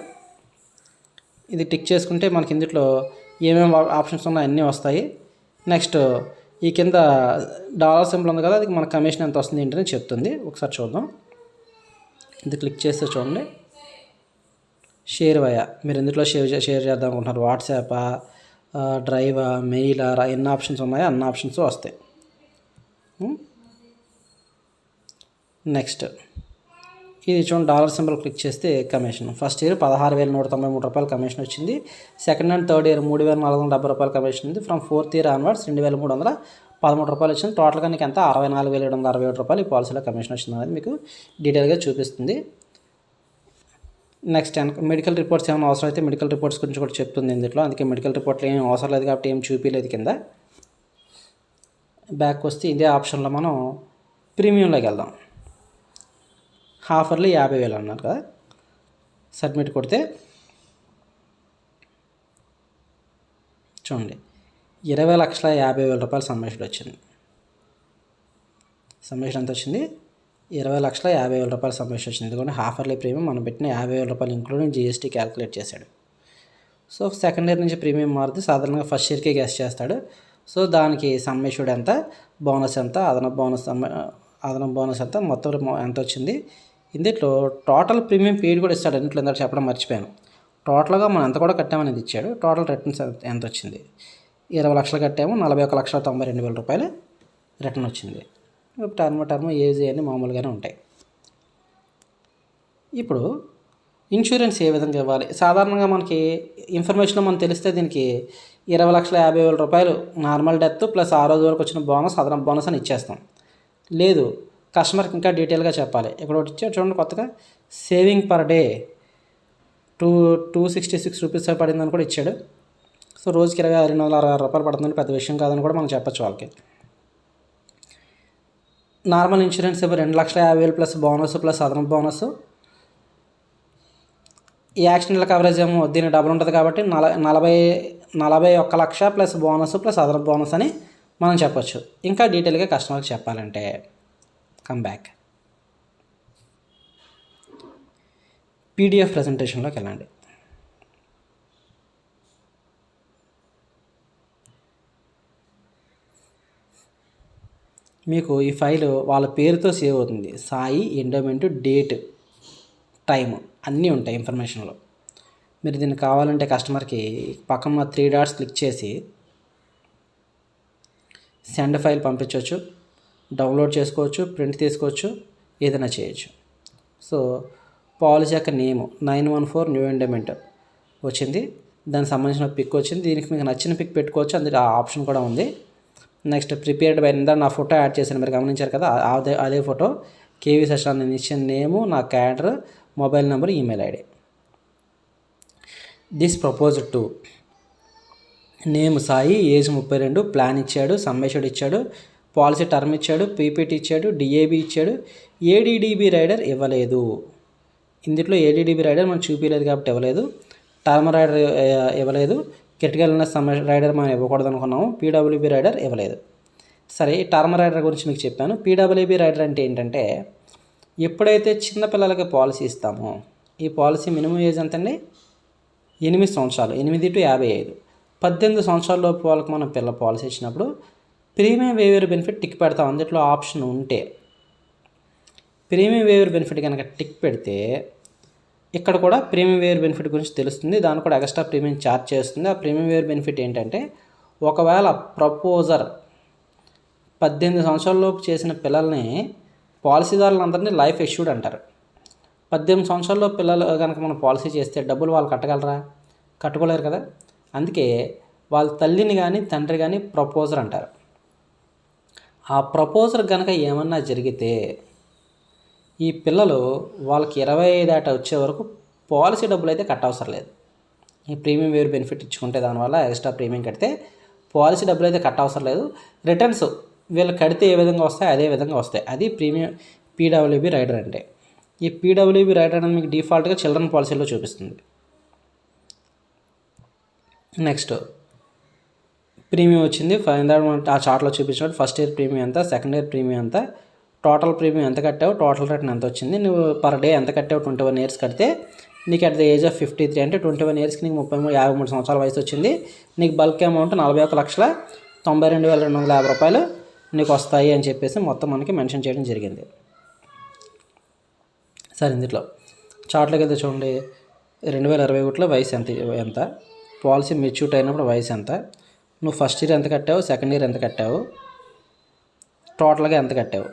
ఇది టిక్ చేసుకుంటే మనకి ఇందులో ఏమేమి ఆప్షన్స్ ఉన్నాయో అన్నీ వస్తాయి. నెక్స్ట్ ఈ కింద డాలర్ సింబల్ ఉంది కదా, అది మన కమిషన్ ఎంత వస్తుంది ఏంటని చెప్తుంది. ఒకసారి చూద్దాం. ఇది క్లిక్ చేస్తే చూడండి, షేర్ వయా, మీరు ఇందులో షేర్ చేద్దాం అనుకుంటున్నారు, వాట్సాపా, డ్రైవా, మెయిలా, ఎన్ని ఆప్షన్స్ ఉన్నాయో అన్ని ఆప్షన్స్ వస్తాయి. నెక్స్ట్ ఇది చూడండి, డాలర్ సింబల్ క్లిక్ చేస్తే కమిషన్. ఫస్ట్ ఇయర్ 16,193 రూపాయలు కమిషన్ వచ్చింది. సెకండ్ అండ్ థర్డ్ ఇయర్ 3,470 రూపాయలు కమిషన్ ఉంది. ఫ్రమ్ ఫోర్త్ ఇయర్ ఆన్వర్డ్స్ 2,313 రూపాయలు వచ్చింది. టోటల్గా నీకు ఎంత 64,767 రూపాయలు ఈ పాలసీలో కమిషన్ వచ్చింది అనేది మీకు డీటెయిల్గా చూపిస్తుంది. నెక్స్ట్ మెడికల్ రిపోర్ట్స్ ఏమైనా అవసరం అయితే మెడికల్ రిపోర్ట్స్ గురించి కూడా చెప్తుంది ఇందులో. అందుకే మెడికల్ రిపోర్ట్లు ఏం అవసరం లేదు కాబట్టి ఏం చూపించలేదు కింద. బ్యాక్ వస్తే ఇదే ఆప్షన్లో మనం ప్రీమియంలోకి వెళ్దాం. హాఫర్లీ 50,000 అన్నారు కదా, సబ్మిట్ కొడితే చూడండి 20,50,000 రూపాయల సమ్మేషన్ వచ్చింది. సమ్మేషన్ ఎంత వచ్చింది, 20,50,000 రూపాయల సమ్మేషన్ వచ్చింది. ఎందుకంటే హాఫర్లీ ప్రీమియం మనం పెట్టిన 50,000 రూపాయలు ఇంక్లూడింగ్ జిఎస్టీ క్యాలిక్యులేట్ చేశాడు. సో సెకండ్ ఇయర్ నుంచి ప్రీమియం మారుతుంది. సాధారణంగా ఫస్ట్ ఇయర్కే గెస్ చేస్తాడు. సో దానికి సమ్మేషన్ ఎంత, బోనస్ ఎంత, అదనపు బోనస్ ఎంత, మొత్తం ఎంత వచ్చింది. ఇందులో టోటల్ ప్రీమియం పేడ్ కూడా ఇస్తాడు. ఇంట్లో ఎంత చెప్పడం మర్చిపోయాను. టోటల్గా మనం ఎంత కూడా కట్టామనేది ఇచ్చాడు. టోటల్ రిటర్న్స్ ఎంత వచ్చింది, 20 లక్షలు కట్టాము, 41,92,000 రూపాయలు రిటర్న్ వచ్చింది. టర్మ్ ఏజ్ అన్నీ మామూలుగానే ఉంటాయి. ఇప్పుడు ఇన్సూరెన్స్ ఏ విధంగా ఇవ్వాలి? సాధారణంగా మనకి ఇన్ఫర్మేషన్ మనం తెలిస్తే దీనికి 20,50,000 రూపాయలు నార్మల్ డెత్ ప్లస్ ఆ రోజు వరకు వచ్చిన బోనస్, అదనపు బోనస్ అని ఇచ్చేస్తాం. లేదు, కస్టమర్కి ఇంకా డీటెయిల్గా చెప్పాలి. ఇక్కడ ఒకటి ఇచ్చాడు చూడండి కొత్తగా, సేవింగ్ పర్ డే 266 రూపీస్ పడిందని కూడా ఇచ్చాడు. సో రోజుకి 266 రూపాయలు పడుతుందని పెద్ద విషయం కాదని కూడా మనం చెప్పచ్చు వాళ్ళకి. Normal insurance 2,50,000 plus bonus plus అదనపు బోనస్. ఈ యాక్సిడెంటల్ కవరేజ్ ఏమో దీని డబుల్ ఉంటుంది కాబట్టి 41 లక్ష ప్లస్ బోనస్ ప్లస్ అదనపు బోనస్ అని మనం చెప్పొచ్చు. ఇంకా డీటెయిల్గా కస్టమర్కి చెప్పాలంటే కమ్ బ్యాక్, పీడిఎఫ్ ప్రజెంటేషన్లోకి వెళ్ళండి. మీకు ఈ ఫైల్ వాళ్ళ పేరుతో సేవ్ అవుతుంది. సాయి ఎండోమెంట్, డేట్, టైం అన్నీ ఉంటాయి ఇన్ఫర్మేషన్లో. మీరు దీన్ని కావాలంటే కస్టమర్కి పక్కన 3 డాట్స్ క్లిక్ చేసి సెండ్ ఫైల్ పంపించవచ్చు, డౌన్లోడ్ చేసుకోవచ్చు, ప్రింట్ తీసుకోవచ్చు, ఏదైనా చేయొచ్చు. సో పాలసీ యొక్క నేము 914 న్యూ ఎండోమెంట్ వచ్చింది, దానికి సంబంధించిన పిక్ వచ్చింది. దీనికి మీకు నచ్చిన పిక్ పెట్టుకోవచ్చు, అందులో ఆ ఆప్షన్ కూడా ఉంది. నెక్స్ట్ ప్రిపేర్డ్ బై నా ఫోటో యాడ్ చేశాను, మీరు గమనించారు కదా, అదే ఫోటో, కేవీ శశాంక్ నేను ఇచ్చిన నేము, నా cadre, mobile number, email ID. This proposed to name Sai, age 32, plan ఇచ్చాడు, సమ్మేషడ్ ఇచ్చాడు, పాలసీ టర్మ్ ఇచ్చాడు, పీపీటీ ఇచ్చాడు, డిఏబి ఇచ్చాడు, ఏడీడీబీ రైడర్ ఇవ్వలేదు. ఇందులో ఏడీడీబీ రైడర్ మనం చూపించలేదు కాబట్టి ఇవ్వలేదు, టర్మ్ రైడర్ ఇవ్వలేదు, క్రిటికల్ ఇల్నెస్ రైడర్ మనం ఇవ్వకూడదు అనుకున్నాము, పీడబ్ల్యూబీ రైడర్ ఇవ్వలేదు. సరే, ఈ టర్మ్ రైడర్ గురించి మీకు చెప్పాను. పీడబ్ల్యూబీ రైడర్ అంటే ఏంటంటే, ఎప్పుడైతే చిన్నపిల్లలకి పాలసీ ఇస్తామో, ఈ పాలసీ మినిమం ఏజ్ ఎంతండి? 8 సంవత్సరాలు, 8 to 55. 18 సంవత్సరాల లోపు వాళ్ళకి మనం పిల్ల పాలసీ ఇచ్చినప్పుడు ప్రీమియం వేవర్ బెనిఫిట్ టిక్ పెడతాం. అందులో ఆప్షన్ ఉంటే ప్రీమియం వేవర్ బెనిఫిట్ కనుక టిక్ పెడితే ఇక్కడ కూడా ప్రీమియం వేవర్ బెనిఫిట్ గురించి తెలుస్తుంది, దాన్ని కూడా ఎక్స్ట్రా ప్రీమియం ఛార్జ్ చేస్తుంది. ఆ ప్రీమియం వేవర్ బెనిఫిట్ ఏంటంటే, ఒకవేళ ప్రపోజర్ 18 సంవత్సరాల లోపు చేసిన పిల్లల్ని పాలసీదారులందరినీ లైఫ్ ఎష్యూర్డ్ అంటారు. 18 సంవత్సరాల్లో పిల్లలు కనుక మనం పాలసీ చేస్తే డబ్బులు వాళ్ళు కట్టగలరా? కట్టుకోలేరు కదా. అందుకే వాళ్ళ తల్లిని కానీ తండ్రి కానీ ప్రపోజర్ అంటారు. ఆ ప్రపోజర్ కనుక ఏమన్నా జరిగితే ఈ పిల్లలు వాళ్ళకి 25 ఏట వచ్చే వరకు పాలసీ డబ్బులు అయితే కట్టవసరం లేదు. ఈ ప్రీమియం వేర్ బెనిఫిట్ ఇచ్చుకుంటే దానివల్ల ఎక్స్ట్రా ప్రీమియం కడితే పాలసీ డబ్బులు అయితే కట్టవసరం లేదు. రిటర్న్స్ వీళ్ళు కడితే ఏ విధంగా వస్తాయి అదే విధంగా వస్తాయి. అది ప్రీమియం పీడబ్ల్యూబీ రైడర్ అంటే. ఈ పీడబ్ల్యూబీ రైడర్ అనేది మీకు డిఫాల్ట్గా చిల్డ్రన్ పాలసీలో చూపిస్తుంది. నెక్స్ట్ ప్రీమియం వచ్చింది, ఆ చార్ట్లో చూపించినట్టు ఫస్ట్ ఇయర్ ప్రీమియం ఎంత, సెకండ్ ఇయర్ ప్రీమియం ఎంత, టోటల్ ప్రీమియం ఎంత కట్టావు, టోటల్ రిటర్న్ ఎంత వచ్చింది, నువ్వు పర్ డే ఎంత కట్టావు, 21 ఇయర్స్ కడితే నీకు అట్ ద ఏజ్ ఆఫ్ 53 అంటే 21 ఇయర్స్కి నీకు 53 సంవత్సరాల వయసు వచ్చింది. నీకు బల్క్ అమౌంట్ 41,92,250 రూపాయలు నీకు వస్తాయి అని చెప్పేసి మొత్తం మనకి మెన్షన్ చేయడం జరిగింది. సరే, ఇందులో చార్ట్లోకి వెళ్తే చూడండి, 2021లో వయసు ఎంత, పాలసీ మెచ్యూర్ అయినప్పుడు వయసు ఎంత, నువ్వు ఫస్ట్ ఇయర్ ఎంత కట్టావు, సెకండ్ ఇయర్ ఎంత కట్టావు, టోటల్గా ఎంత కట్టావు.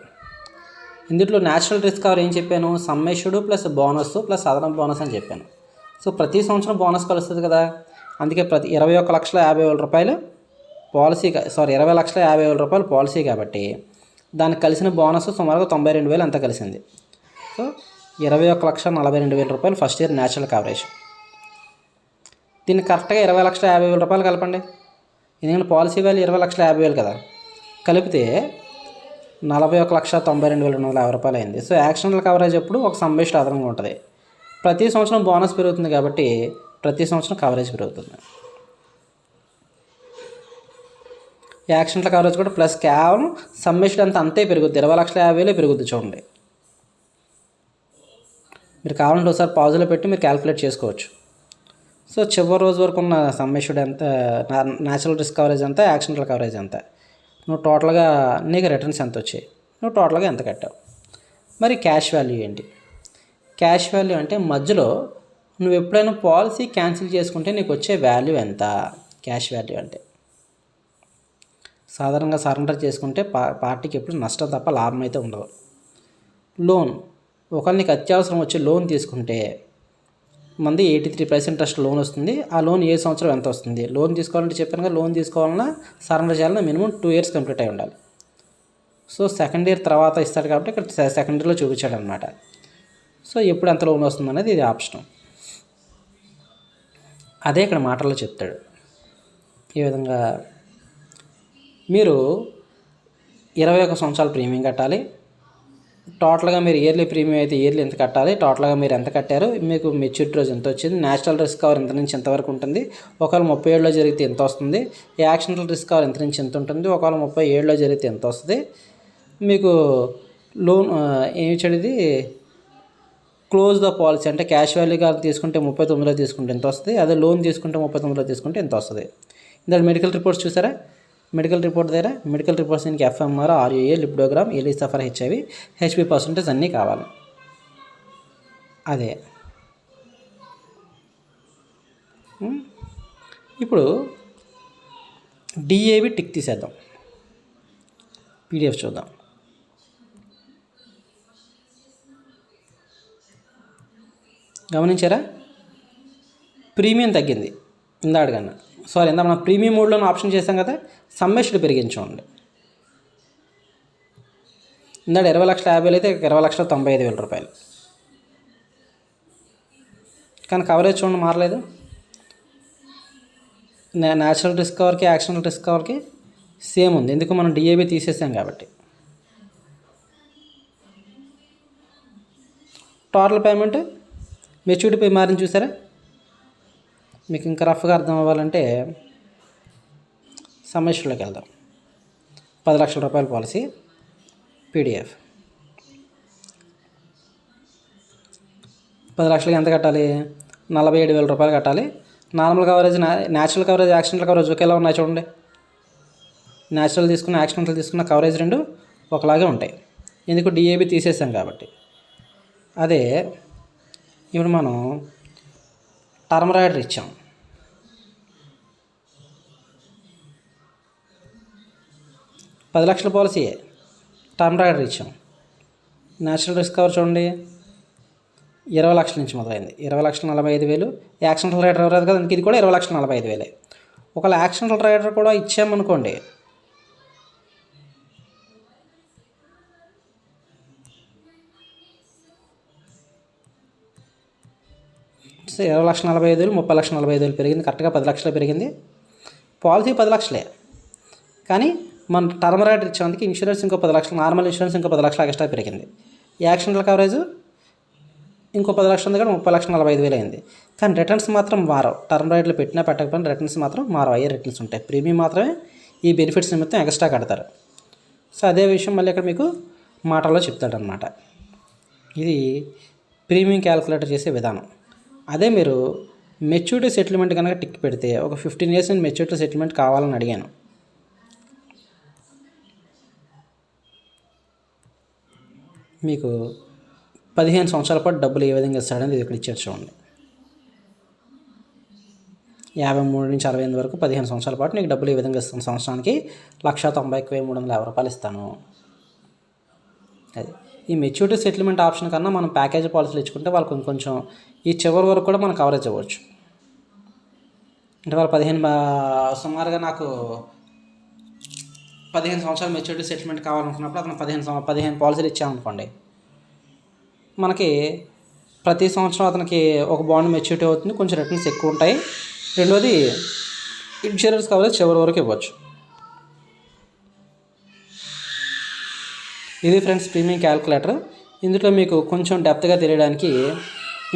ఇందులో న్యాచురల్ రిస్క్ కవర్ ఏం చెప్పాను, సమ్మేషుడు ప్లస్ బోనస్ ప్లస్ అదనపు బోనస్ అని చెప్పాను. సో ప్రతి సంవత్సరం బోనస్ కలుస్తుంది కదా, అందుకే ప్రతి 21,50,000 రూపాయలు పాలసీ, 20,50,000 రూపాయలు పాలసీ కాబట్టి దానికి కలిసిన బోనస్ సుమారుగా 92,000 అంతా కలిసింది. సో 21,42,000 రూపాయలు ఫస్ట్ ఇయర్ న్యాచురల్ కవరేజ్. దీన్ని కరెక్ట్గా 20,50,000 రూపాయలు కలపండి, ఎందుకంటే పాలసీ వాల్యూ 20,50,000 కదా, కలిపితే 41,92,250 రూపాయలు అయింది. సో యాక్సిడెంటల్ కవరేజ్ ఎప్పుడు ఒక సమ్మేషన్ అదనంగా ఉంటుంది. ప్రతి సంవత్సరం బోనస్ పెరుగుతుంది కాబట్టి ప్రతి సంవత్సరం కవరేజ్ పెరుగుతుంది. యాక్సిడెంటల్ కవరేజ్ కూడా ప్లస్ కేవలం సమ్మేషన్ అంతే పెరుగుద్ది, 20,50,000 పెరుగుద్ది. చూడండి, మీరు కావాలంటే ఒకసారి పాజులో పెట్టి మీరు క్యాలిక్యులేట్ చేసుకోవచ్చు. సో చివరి రోజు వరకు ఉన్న సమ్మేషన్ ఎంత, న్యాచురల్ రిస్క్ కవరేజ్ ఎంత, యాక్సిడెంటల్ కవరేజ్ ఎంత, నువ్వు టోటల్గా నీకు రిటర్న్స్ ఎంత వచ్చాయి, నువ్వు టోటల్గా ఎంత కట్టావు. మరి క్యాష్ వాల్యూ ఏంటి? క్యాష్ వాల్యూ అంటే మధ్యలో నువ్వు ఎప్పుడైనా పాలసీ క్యాన్సిల్ చేసుకుంటే నీకు వచ్చే వాల్యూ ఎంత, క్యాష్ వాల్యూ అంటే. సాధారణంగా సరెండర్ చేసుకుంటే పార్టీకి ఎప్పుడు నష్టం తప్ప లాభం అయితే ఉండదు. లోన్, ఒకవేళ నీకు అత్యవసరం వచ్చి లోన్ తీసుకుంటే మంది 83% ఇంట్రెస్ట్ లోన్ వస్తుంది. ఆ లోన్ ఏ సంవత్సరం ఎంత వస్తుంది, లోన్ తీసుకోవాలంటే చెప్పాను కదా, లోన్ తీసుకోవాలన్నా సరెండర్ చేయాలన్నా మినిమం 2 years కంప్లీట్ అయి ఉండాలి. సో సెకండ్ ఇయర్ తర్వాత ఇస్తాడు కాబట్టి ఇక్కడ సెకండ్ ఇయర్లో చూపించాడు అనమాట. సో ఎప్పుడు ఎంత లోన్ వస్తుంది అనేది ఇది ఆప్షన్. అదే ఇక్కడ మాటల్లో చెప్తాడు. ఈ విధంగా మీరు 21 సంవత్సరాల ప్రీమియం కట్టాలి. టోటల్గా మీరు ఇయర్లీ ప్రీమియం అయితే ఇయర్లీ ఎంత కట్టాలి, టోటల్గా మీరు ఎంత కట్టారు, మీకు మెచ్యూరిటీ రోజు ఎంత వచ్చింది, నేచురల్ రిస్క్ కవర్ ఎంత నుంచి ఎంతవరకు ఉంటుంది, ఒకవేళ 37లో జరిగితే ఎంత వస్తుంది, యాక్సిడెంటల్ రిస్క్ కవర్ ఎంత నుంచి ఎంత ఉంటుంది, ఒకవేళ 37లో జరిగితే ఎంత వస్తుంది, మీకు లోన్ ఏమి చెడిది క్లోజ్ ద పాలసీ అంటే క్యాష్ వాల్యూగా తీసుకుంటే 39లో తీసుకుంటే ఎంత వస్తుంది, అదే లోన్ తీసుకుంటే 39లో తీసుకుంటే ఎంత వస్తుంది. ఇందులో మెడికల్ రిపోర్ట్స్ చూసారా, మెడికల్ రిపోర్ట్ దగ్గర మెడికల్ రిపోర్ట్స్ దీనికి FMR, RUA, lipidogram, ELISA for HIV, HP percentage అన్నీ కావాలి. అదే ఇప్పుడు డిఏవి టిక్ తీసేద్దాం, పీడిఎఫ్ చూద్దాం. గమనించారా, ప్రీమియం తగ్గింది ఇందాకన్నా. సారీ, ఇందా మనం ప్రీమియం మోడ్లో ఆప్షన్ చేసాం కదా, సమ్మేషడ్ పెరిగించండి. ఇందాక 20,50,000 అయితే 20,95,000 రూపాయలు. కానీ కవరేజ్ చూడండి మారలేదు. న్యాచురల్ రిస్క్ కవర్కి యాక్సిడెంటల్ రిస్క్ కవర్కి సేమ్ ఉంది, ఎందుకు మనం డిఏబి తీసేసాం కాబట్టి. టోటల్ పేమెంట్ మెచ్యూరిటీ పై మారిని చూసారా. మీకు ఇంకా రఫ్గా అర్థం అవ్వాలంటే సమ్మేషన్లోకి వెళ్దాం. 10 లక్షల రూపాయల పాలసీ పీడిఎఫ్. 10 లక్షలకి ఎంత కట్టాలి, 47,000 రూపాయలు కట్టాలి. Normal coverage, natural coverage, accidental coverage ఒకేలా ఉన్నాయి చూడండి. న్యాచురల్ తీసుకున్న యాక్సిడెంటల్ తీసుకున్న కవరేజ్ రెండు ఒకలాగే ఉంటాయి, ఎందుకు డిఏబి తీసేసాం కాబట్టి. అదే ఇప్పుడు మనం టర్మ్ రైడర్ ఇచ్చాం, 10 లక్షల పాలసీయే, టర్మ్ రైడర్ ఇచ్చాం. న్యాచురల్ రిస్క్ కవర్ చూడండి 20 లక్షల నుంచి మొదలైంది, 20,45,000. యాక్సిడెంటల్ రైడర్ రాదు కదా, ఇది కూడా 20,45,000. ఒకవేళ యాక్సిడెంటల్ రైడర్ కూడా ఇచ్చామనుకోండి, సో 20,45,000, 30,45,000 పెరిగింది. కరెక్ట్గా 10 లక్షలు పెరిగింది. పాలసీ 10 లక్షలే, కానీ మన టర్మ్ రైడర్ ఇచ్చేందుకు ఇన్సూరెన్స్ ఇంకో 10 లక్షలు, నార్మల్ ఇన్సూరెన్స్ ఇంకో 10 లక్షలు ఎక్స్ట్రా పెరిగింది. యాక్సిడెంటల్ కవరేజ్ ఇంకో 10 లక్షలు ఉంది, కానీ 30,45,000 అయింది. కానీ రిటర్న్స్ మాత్రం మారవు. టర్మ్ రైడర్లు పెట్టినా పెట్టకపోయినా రిటర్న్స్ మాత్రం మారవు, అయ్యే రిటర్న్స్ ఉంటాయి. ప్రీమియం మాత్రమే ఈ బెనిఫిట్స్ నిమిత్తం ఎక్స్ట్రా కడతారు. సో అదే విషయం మళ్ళీ ఇక్కడ మీకు మాటల్లో చెప్తాడనమాట. ఇది ప్రీమియం క్యాలిక్యులేటర్ చేసే విధానం. అదే మీరు మెచ్యూరిటీ సెటిల్మెంట్ కనుక టిక్ పెడితే, ఒక 15 years నేను మెచ్యూరిటీ సెటిల్మెంట్ కావాలని అడిగాను. మీకు 15 సంవత్సరాల పాటు డబ్బులు ఏ విధంగా ఇస్తాడని ఇది ఇక్కడ ఇచ్చారు చూడండి. 53 నుంచి 68 వరకు 15 సంవత్సరాల పాటు నీకు డబ్బులు ఏ విధంగా ఇస్తాను, సంవత్సరానికి 1,90,350 రూపాయలు ఇస్తాను. అది ఈ మెచ్యూరిటీ సెటిల్మెంట్ ఆప్షన్ కన్నా మనం ప్యాకేజ్ పాలసీలు ఇచ్చుకుంటే వాళ్ళు కొంచెం ఈ చివరి వరకు కూడా మనం కవరేజ్ అవ్వచ్చు. అంటే వాళ్ళు 15 సుమారుగా నాకు 15 సంవత్సరాలు మెచ్యూరిటీ సెటిల్మెంట్ కావాలనుకున్నప్పుడు అతను 15 పాలసీలు ఇచ్చామనుకోండి, మనకి ప్రతి సంవత్సరం అతనికి ఒక బాండ్ మెచ్యూరిటీ అవుతుంది, కొంచెం రిటర్న్స్ ఎక్కువ ఉంటాయి. రెండోది ఇన్సూరెన్స్ కవరేజ్ చివరి వరకు ఇవ్వచ్చు. ఇది ఫ్రెండ్స్ ప్రీమియం క్యాలిక్యులేటర్. ఇందులో మీకు కొంచెం డెప్త్గా తెలియడానికి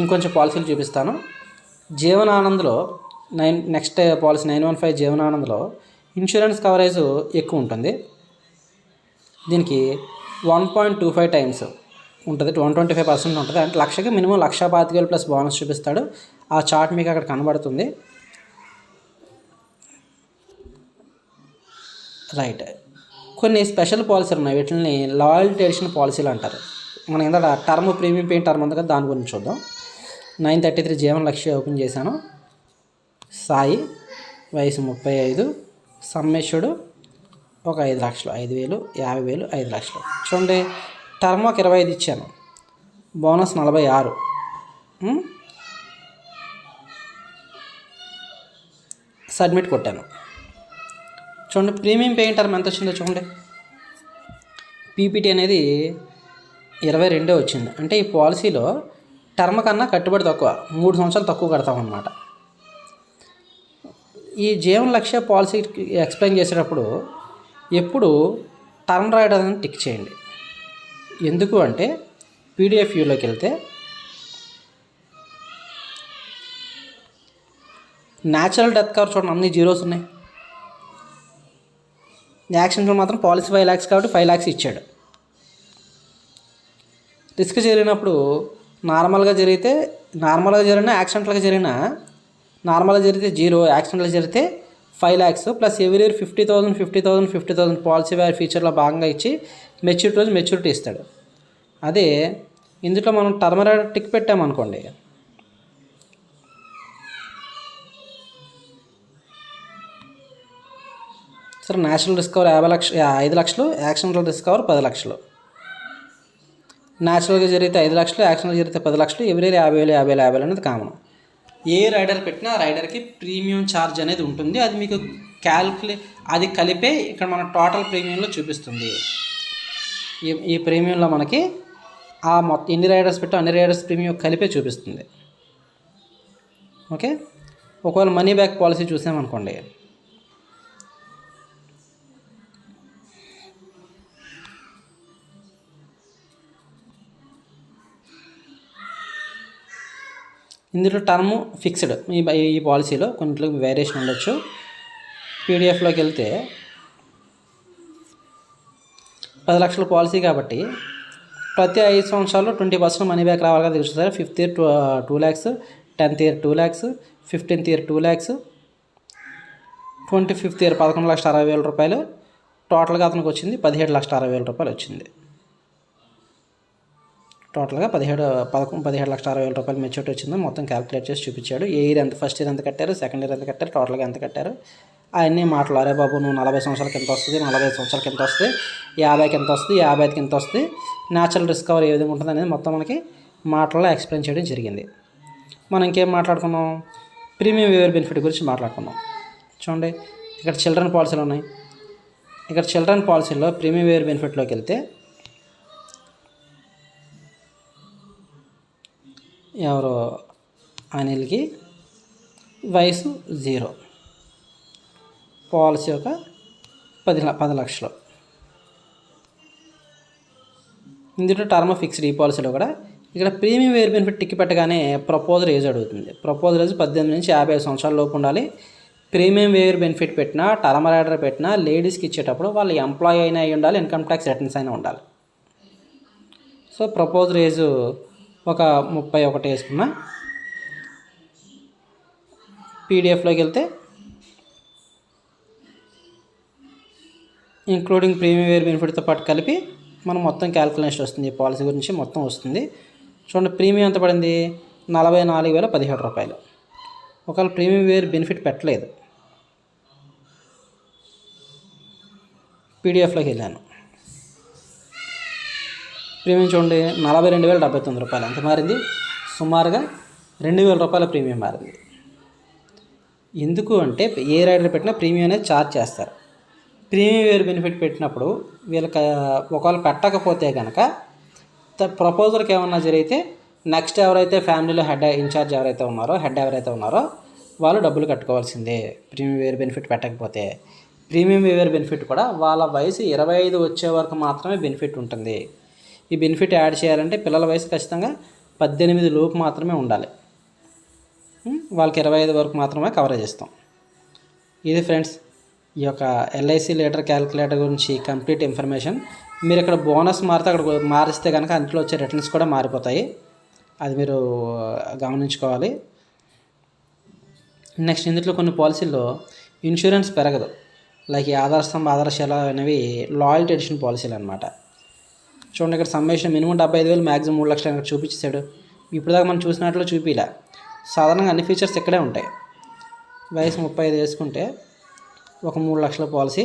ఇంకొంచెం పాలసీలు చూపిస్తాను. జీవనానంద్లో నెక్స్ట్ పాలసీ 915 జీవనానంద్లో ఇన్సూరెన్స్ కవరేజ్ ఎక్కువ ఉంటుంది. దీనికి 1.25 times ఉంటుంది, 125% ఉంటుంది. అంటే లక్షకి మినిమం 1,25,000 ప్లస్ బోనస్ చూపిస్తాడు. ఆ చార్ట్ మీకు అక్కడ కనబడుతుంది. రైట్, కొన్ని స్పెషల్ పాలసీలు ఉన్నాయి, వీటిని లాయల్టీ ఎడిషన్ పాలసీలు అంటారు. మనం ఏంటంటే టర్మ్ ప్రీమియం పే టర్మ్ ఉంది కదా, దాని గురించి చూద్దాం. 933 జీవన లక్ష్య ఓపెన్ చేశాను. సాయి, వయసు 35, సమ్మేషుడు ఒక 5 లక్షలు, 5,000, 50,000, 5 లక్షలు. చూడండి, టర్మ్ ఒక 25 ఇచ్చాను, బోనస్ 46, సబ్మిట్ కొట్టాను. చూడండి ప్రీమియం పేయింగ్ టర్మ్ ఎంత వచ్చిందో చూడండి. పీపీటీ అనేది 22 వచ్చింది. అంటే ఈ పాలసీలో టర్మ్ కన్నా కట్టుబడి తక్కువ, 3 సంవత్సరాలు తక్కువ కడతామన్నమాట. ఈ జీవన లక్ష్య పాలసీ ఎక్స్ప్లెయిన్ చేసేటప్పుడు ఎప్పుడు టర్మ్ రాయడాన్ని టిక్ చేయండి. ఎందుకు అంటే పీడిఎఫ్ వ్యూలోకి వెళ్తే న్యాచురల్ డెత్ కవర్ చూడండి, అన్ని జీరోస్ ఉన్నాయి. యాక్సిడెంట్లో మాత్రం పాలసీ 5 lakhs కాబట్టి 5 lakhs ఇచ్చాడు. రిస్క్ జరిగినప్పుడు నార్మల్గా జరిగినా యాక్సిడెంట్లుగా జరిగినా, నార్మల్గా జరిగితే 0, యాక్సిడెంట్గా జరిగితే 5 lakhs plus every year 50,000 policy value ఫీచర్లో భాగంగా ఇచ్చి మెచ్యూరిటీ ఇస్తాడు. అదే ఇందులో మనం టర్మ్ టిక్ పెట్టామనుకోండి, సరే న్యాచురల్ రిస్కవర్ 5 లక్షలు, యాక్సిడెంటల్ రిస్కవర్ 10 లక్షలు. న్యాచురల్గా జరిగితే 5 లక్షలు, యాక్సిడెంటల్ జరిగితే 10 లక్షలు, ఎవ్రీ 50,000 అనేది కామన్. ఏ రైడర్ పెట్టినా రైడర్కి ప్రీమియం ఛార్జ్ అనేది ఉంటుంది. అది మీకు అది కలిపే ఇక్కడ మన టోటల్ ప్రీమియంలో చూపిస్తుంది. ఈ ప్రీమియంలో మనకి ఆ మొత్తం ఎన్ని రైడర్స్ పెట్టో అన్ని రైడర్స్ ప్రీమియం కలిపే చూపిస్తుంది. ఓకే, ఒకవేళ మనీ బ్యాక్ పాలసీ చూసామనుకోండి, ఇందులో టర్మ్ ఫిక్స్డ్. ఈ పాలసీలో కొన్నిట్లో వేరియేషన్ ఉండొచ్చు. పీడిఎఫ్లోకి వెళ్తే 10 లక్షల పాలసీ కాబట్టి ప్రతి 5 సంవత్సరాల్లో 20% మనీ బ్యాక్ రావాలి కదా చూస్తారు. 5th year 2 lakhs, 10th year 2 lakhs, 15th year 2 lakhs, 25th year 11,60,000 రూపాయలు. టోటల్గా అతనికి వచ్చింది 17,60,000 రూపాయలు వచ్చింది. టోటల్గా 17,60,000 రూపాయలు మెచ్యూరిటీ వచ్చింది. మొత్తం క్యాలిక్యులేట్ చేసి చూపించాడు. ఏ ఇయర్ ఎంత, ఫస్ట్ ఇయర్ ఎంత కట్టారు, సెకండ్ ఇయర్ ఎంత కట్టారు, టోటల్గా ఎంత కట్టారు, అవన్నీ మాటలు. అరే బాబు నువ్వు 40 సంవత్సరాలకి ఎంత వస్తుంది, 45 సంవత్సరాలకి ఎంత వస్తుంది, 50కి ఎంత వస్తుంది, 55కి ఎంత వస్తుంది, న్యాచురల్ రిస్కవర్ ఏ విధంగా ఉంటుంది అనేది మొత్తం మనకి మాటల్లో ఎక్స్ప్లెయిన్ చేయడం జరిగింది. మనం ఇంకేం మాట్లాడుకున్నాం, ప్రీమియం వేవర్ బెనిఫిట్ గురించి మాట్లాడుకున్నాం. చూడండి ఇక్కడ చిల్డ్రన్ పాలసీలు ఉన్నాయి. ఇక్కడ చిల్డ్రన్ పాలసీలో ప్రీమియం వేవర్ బెనిఫిట్లోకి వెళ్తే ఎవరో అనిల్కి వయసు 0, పాలసీ ఒక 10 లక్షలు. ఇందులో టర్మ్ ఫిక్స్డ్. ఈ పాలసీలో కూడా ఇక్కడ ప్రీమియం వేర్ బెనిఫిట్ టిక్ పెట్టగానే ప్రపోజల్ ఏజ్ అడుగుతుంది. ప్రపోజల్ ఏజ్ 18 నుంచి 55 సంవత్సరాల లోపు ఉండాలి. ప్రీమియం వేర్ బెనిఫిట్ పెట్టినా, టర్మ్ రైడర్ పెట్టినా లేడీస్కి ఇచ్చేటప్పుడు వాళ్ళు ఎంప్లాయీ అయినా అయి ఉండాలి, ఇన్కమ్ ట్యాక్స్ రిటర్న్స్ అయినా ఉండాలి. సో ప్రపోజల్ ఏజ్ ఒక 31 వేసుకున్నా. పీడిఎఫ్లోకి వెళ్తే ఇంక్లూడింగ్ ప్రీమియం వేర్ బెనిఫిట్తో పాటు కలిపి మనం మొత్తం క్యాల్కులేషన్ వస్తుంది. ఈ పాలసీ గురించి మొత్తం వస్తుంది. చూడండి ప్రీమియం ఎంత పడింది, 44,017 రూపాయలు. ఒకవేళ ప్రీమియం వేర్ బెనిఫిట్ పెట్టలేదు, పీడిఎఫ్లోకి వెళ్ళాను, ప్రీమియం చూడండి 42,079 రూపాయలు. ఎంత మారింది, సుమారుగా 2,000 రూపాయల ప్రీమియం మారింది. ఎందుకు అంటే ఏ రైడర్ పెట్టినా ప్రీమియం అనేది ఛార్జ్ చేస్తారు. ప్రీమియం వేర్ బెనిఫిట్ పెట్టినప్పుడు వీళ్ళకి ఒకవేళ పెట్టకపోతే కనుక ప్రపోజల్కి ఏమన్నా జరిగితే నెక్స్ట్ ఎవరైతే ఫ్యామిలీలో హెడ్ ఎవరైతే ఉన్నారో వాళ్ళు డబ్బులు కట్టుకోవాల్సిందే. ప్రీమియం వేర్ బెనిఫిట్ పెట్టకపోతే ప్రీమియం వేర్ బెనిఫిట్ కూడా వాళ్ళ వయసు 25 వచ్చే వరకు మాత్రమే బెనిఫిట్ ఉంటుంది. ఈ బెనిఫిట్ యాడ్ చేయాలంటే పిల్లల వయసు ఖచ్చితంగా 18 లోపు మాత్రమే ఉండాలి. వాళ్ళకి 25 వరకు మాత్రమే కవరేజ్ ఇస్తాం. ఇది ఫ్రెండ్స్ ఈ యొక్క ఎల్ఐసి లీటర్ క్యాలిక్యులేటర్ గురించి కంప్లీట్ ఇన్ఫర్మేషన్. మీరు ఇక్కడ బోనస్ మారితే అక్కడ మారిస్తే కనుక అందులో వచ్చే రిటర్న్స్ కూడా మారిపోతాయి. అది మీరు గమనించుకోవాలి. నెక్స్ట్ ఇందులో కొన్ని పాలసీల్లో ఇన్సూరెన్స్ పెరగదు. లైక్ ఈ ఆదర్శాల అనేవి లాయల్టీ ఎడిషన్ పాలసీలు అనమాట. చూడండి ఇక్కడ సమ్మేషన్ మినిమం 75,000, మ్యాక్సిమం 3 లక్షలు ఇక్కడ చూపించాడు. ఇప్పుడు దాకా మనం చూసినట్లు చూపిలా. సాధారణంగా అన్ని ఫీచర్స్ ఇక్కడే ఉంటాయి. వయసు 35 వేసుకుంటే ఒక 3 లక్షల పాలసీ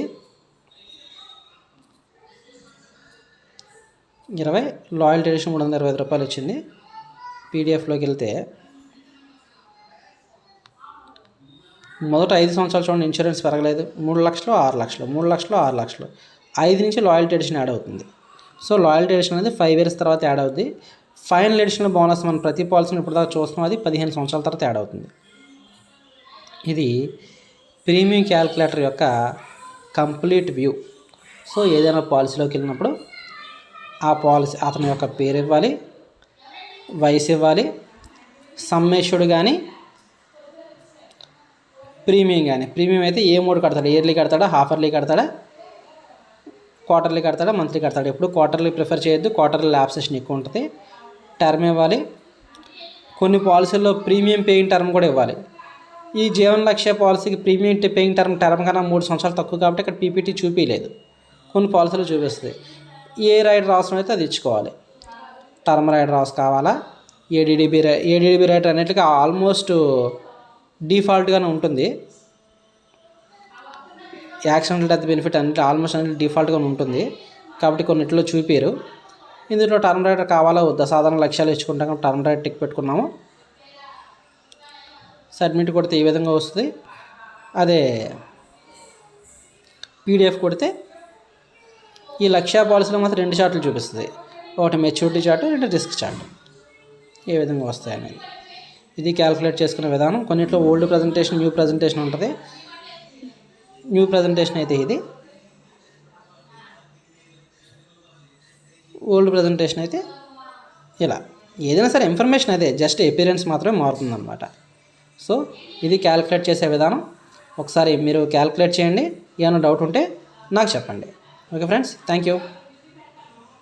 20 లాయల్టీ ఎడిషన్ 325 రూపాయలు వచ్చింది. పీడిఎఫ్లోకి వెళ్తే మొదట 5 సంవత్సరాలు చూడండి ఇన్సూరెన్స్ పెరగలేదు, 3 లక్షలు 6 లక్షలు, 3 లక్షలు 6 లక్షలు, 5 నుంచి లాయల్టీ ఎడిషన్ యాడ్ అవుతుంది. సో లాయల్టీ ఎడిషన్ అనేది 5 ఇయర్స్ తర్వాత యాడ్ అవుతుంది. ఫైనల్ ఎడిషన్ బోనస్ మనం ప్రతి పాలసీని ఇప్పుడు దాకా చూస్తున్నాం, అది 15 సంవత్సరాల తర్వాత యాడ్ అవుతుంది. ఇది ప్రీమియం క్యాల్కులేటర్ యొక్క కంప్లీట్ వ్యూ. సో ఏదైనా పాలసీలోకి వెళ్ళినప్పుడు ఆ పాలసీ అతని యొక్క పేరు ఇవ్వాలి, వయసు ఇవ్వాలి, సమ్మేషుడు కానీ ప్రీమియం కానీ, ప్రీమియం అయితే ఏ మోడ్ కడతాడు, ఇయర్లీ కడతాడా, హాఫ్ ఇయర్లీ కడతాడా, క్వార్టర్లీ కడతాడా, మంత్లీ కడతాడా. ఎప్పుడు క్వార్టర్లీ ప్రిఫర్ చేయొద్దు, క్వార్టర్లీ ల్యాప్సేషన్ ఎక్కువ ఉంటుంది. టర్మ్ ఇవ్వాలి, కొన్ని పాలసీల్లో ప్రీమియం పేయింగ్ టర్మ్ కూడా ఇవ్వాలి. ఈ జీవన్ లక్ష్య పాలసీకి ప్రీమియం పేయింగ్ టర్మ్ కన్నా 3 సంవత్సరాలు తక్కువ కాబట్టి ఇక్కడ పీపీటీ చూపించలేదు, కొన్ని పాలసీలు చూపిస్తుంది. ఏ రైడర్ అవసరం అయితే అది ఇచ్చుకోవాలి. టర్మ్ రైడర్ అవసరం కావాలా, ఏడీడీబీ రైడర్ అన్నిటికీ ఆల్మోస్ట్ డిఫాల్ట్గానే ఉంటుంది. యాక్సిడెంటల్ డెత్ బెనిఫిట్ అన్నిటి ఆల్మోస్ట్ అన్నిటి డిఫాల్ట్గానే ఉంటుంది కాబట్టి కొన్నిట్లో చూపారు. ఇందులో టర్మ్ రైడర్ కావాలా వద్దా, సాధారణ లక్ష్యాలు ఇచ్చుకుంటాం కాబట్టి టర్మ్ రైడర్ టిక్ పెట్టుకున్నాము. సబ్మిట్ కొడితే ఈ విధంగా వస్తుంది. అదే పీడిఎఫ్ కొడితే ఈ లక్ష్య పాలసీలో మాత్రం 2 చార్టులు చూపిస్తుంది, ఒకటి మెచ్యూరిటీ చార్టు, 2 రిస్క్ చార్టు, ఏ విధంగా వస్తాయి అనేది. ఇది క్యాలిక్యులేట్ చేసుకునే విధానం. కొన్నిట్లో ఓల్డ్ ప్రజెంటేషన్, న్యూ ప్రజెంటేషన్ ఉంటుంది. న్యూ ప్రజెంటేషన్ అయితే ఇది, ఓల్డ్ ప్రజెంటేషన్ అయితే ఇలా. ఏదైనా సరే ఇన్ఫర్మేషన్ అదే, జస్ట్ అపియరెన్స్ మాత్రమే మారుతుందన్నమాట. సో ఇది క్యాలిక్యులేట్ చేసే విధానం. ఒకసారి మీరు క్యాలిక్యులేట్ చేయండి, ఏమైనా డౌట్ ఉంటే నాకు చెప్పండి. Okay friends, thank you.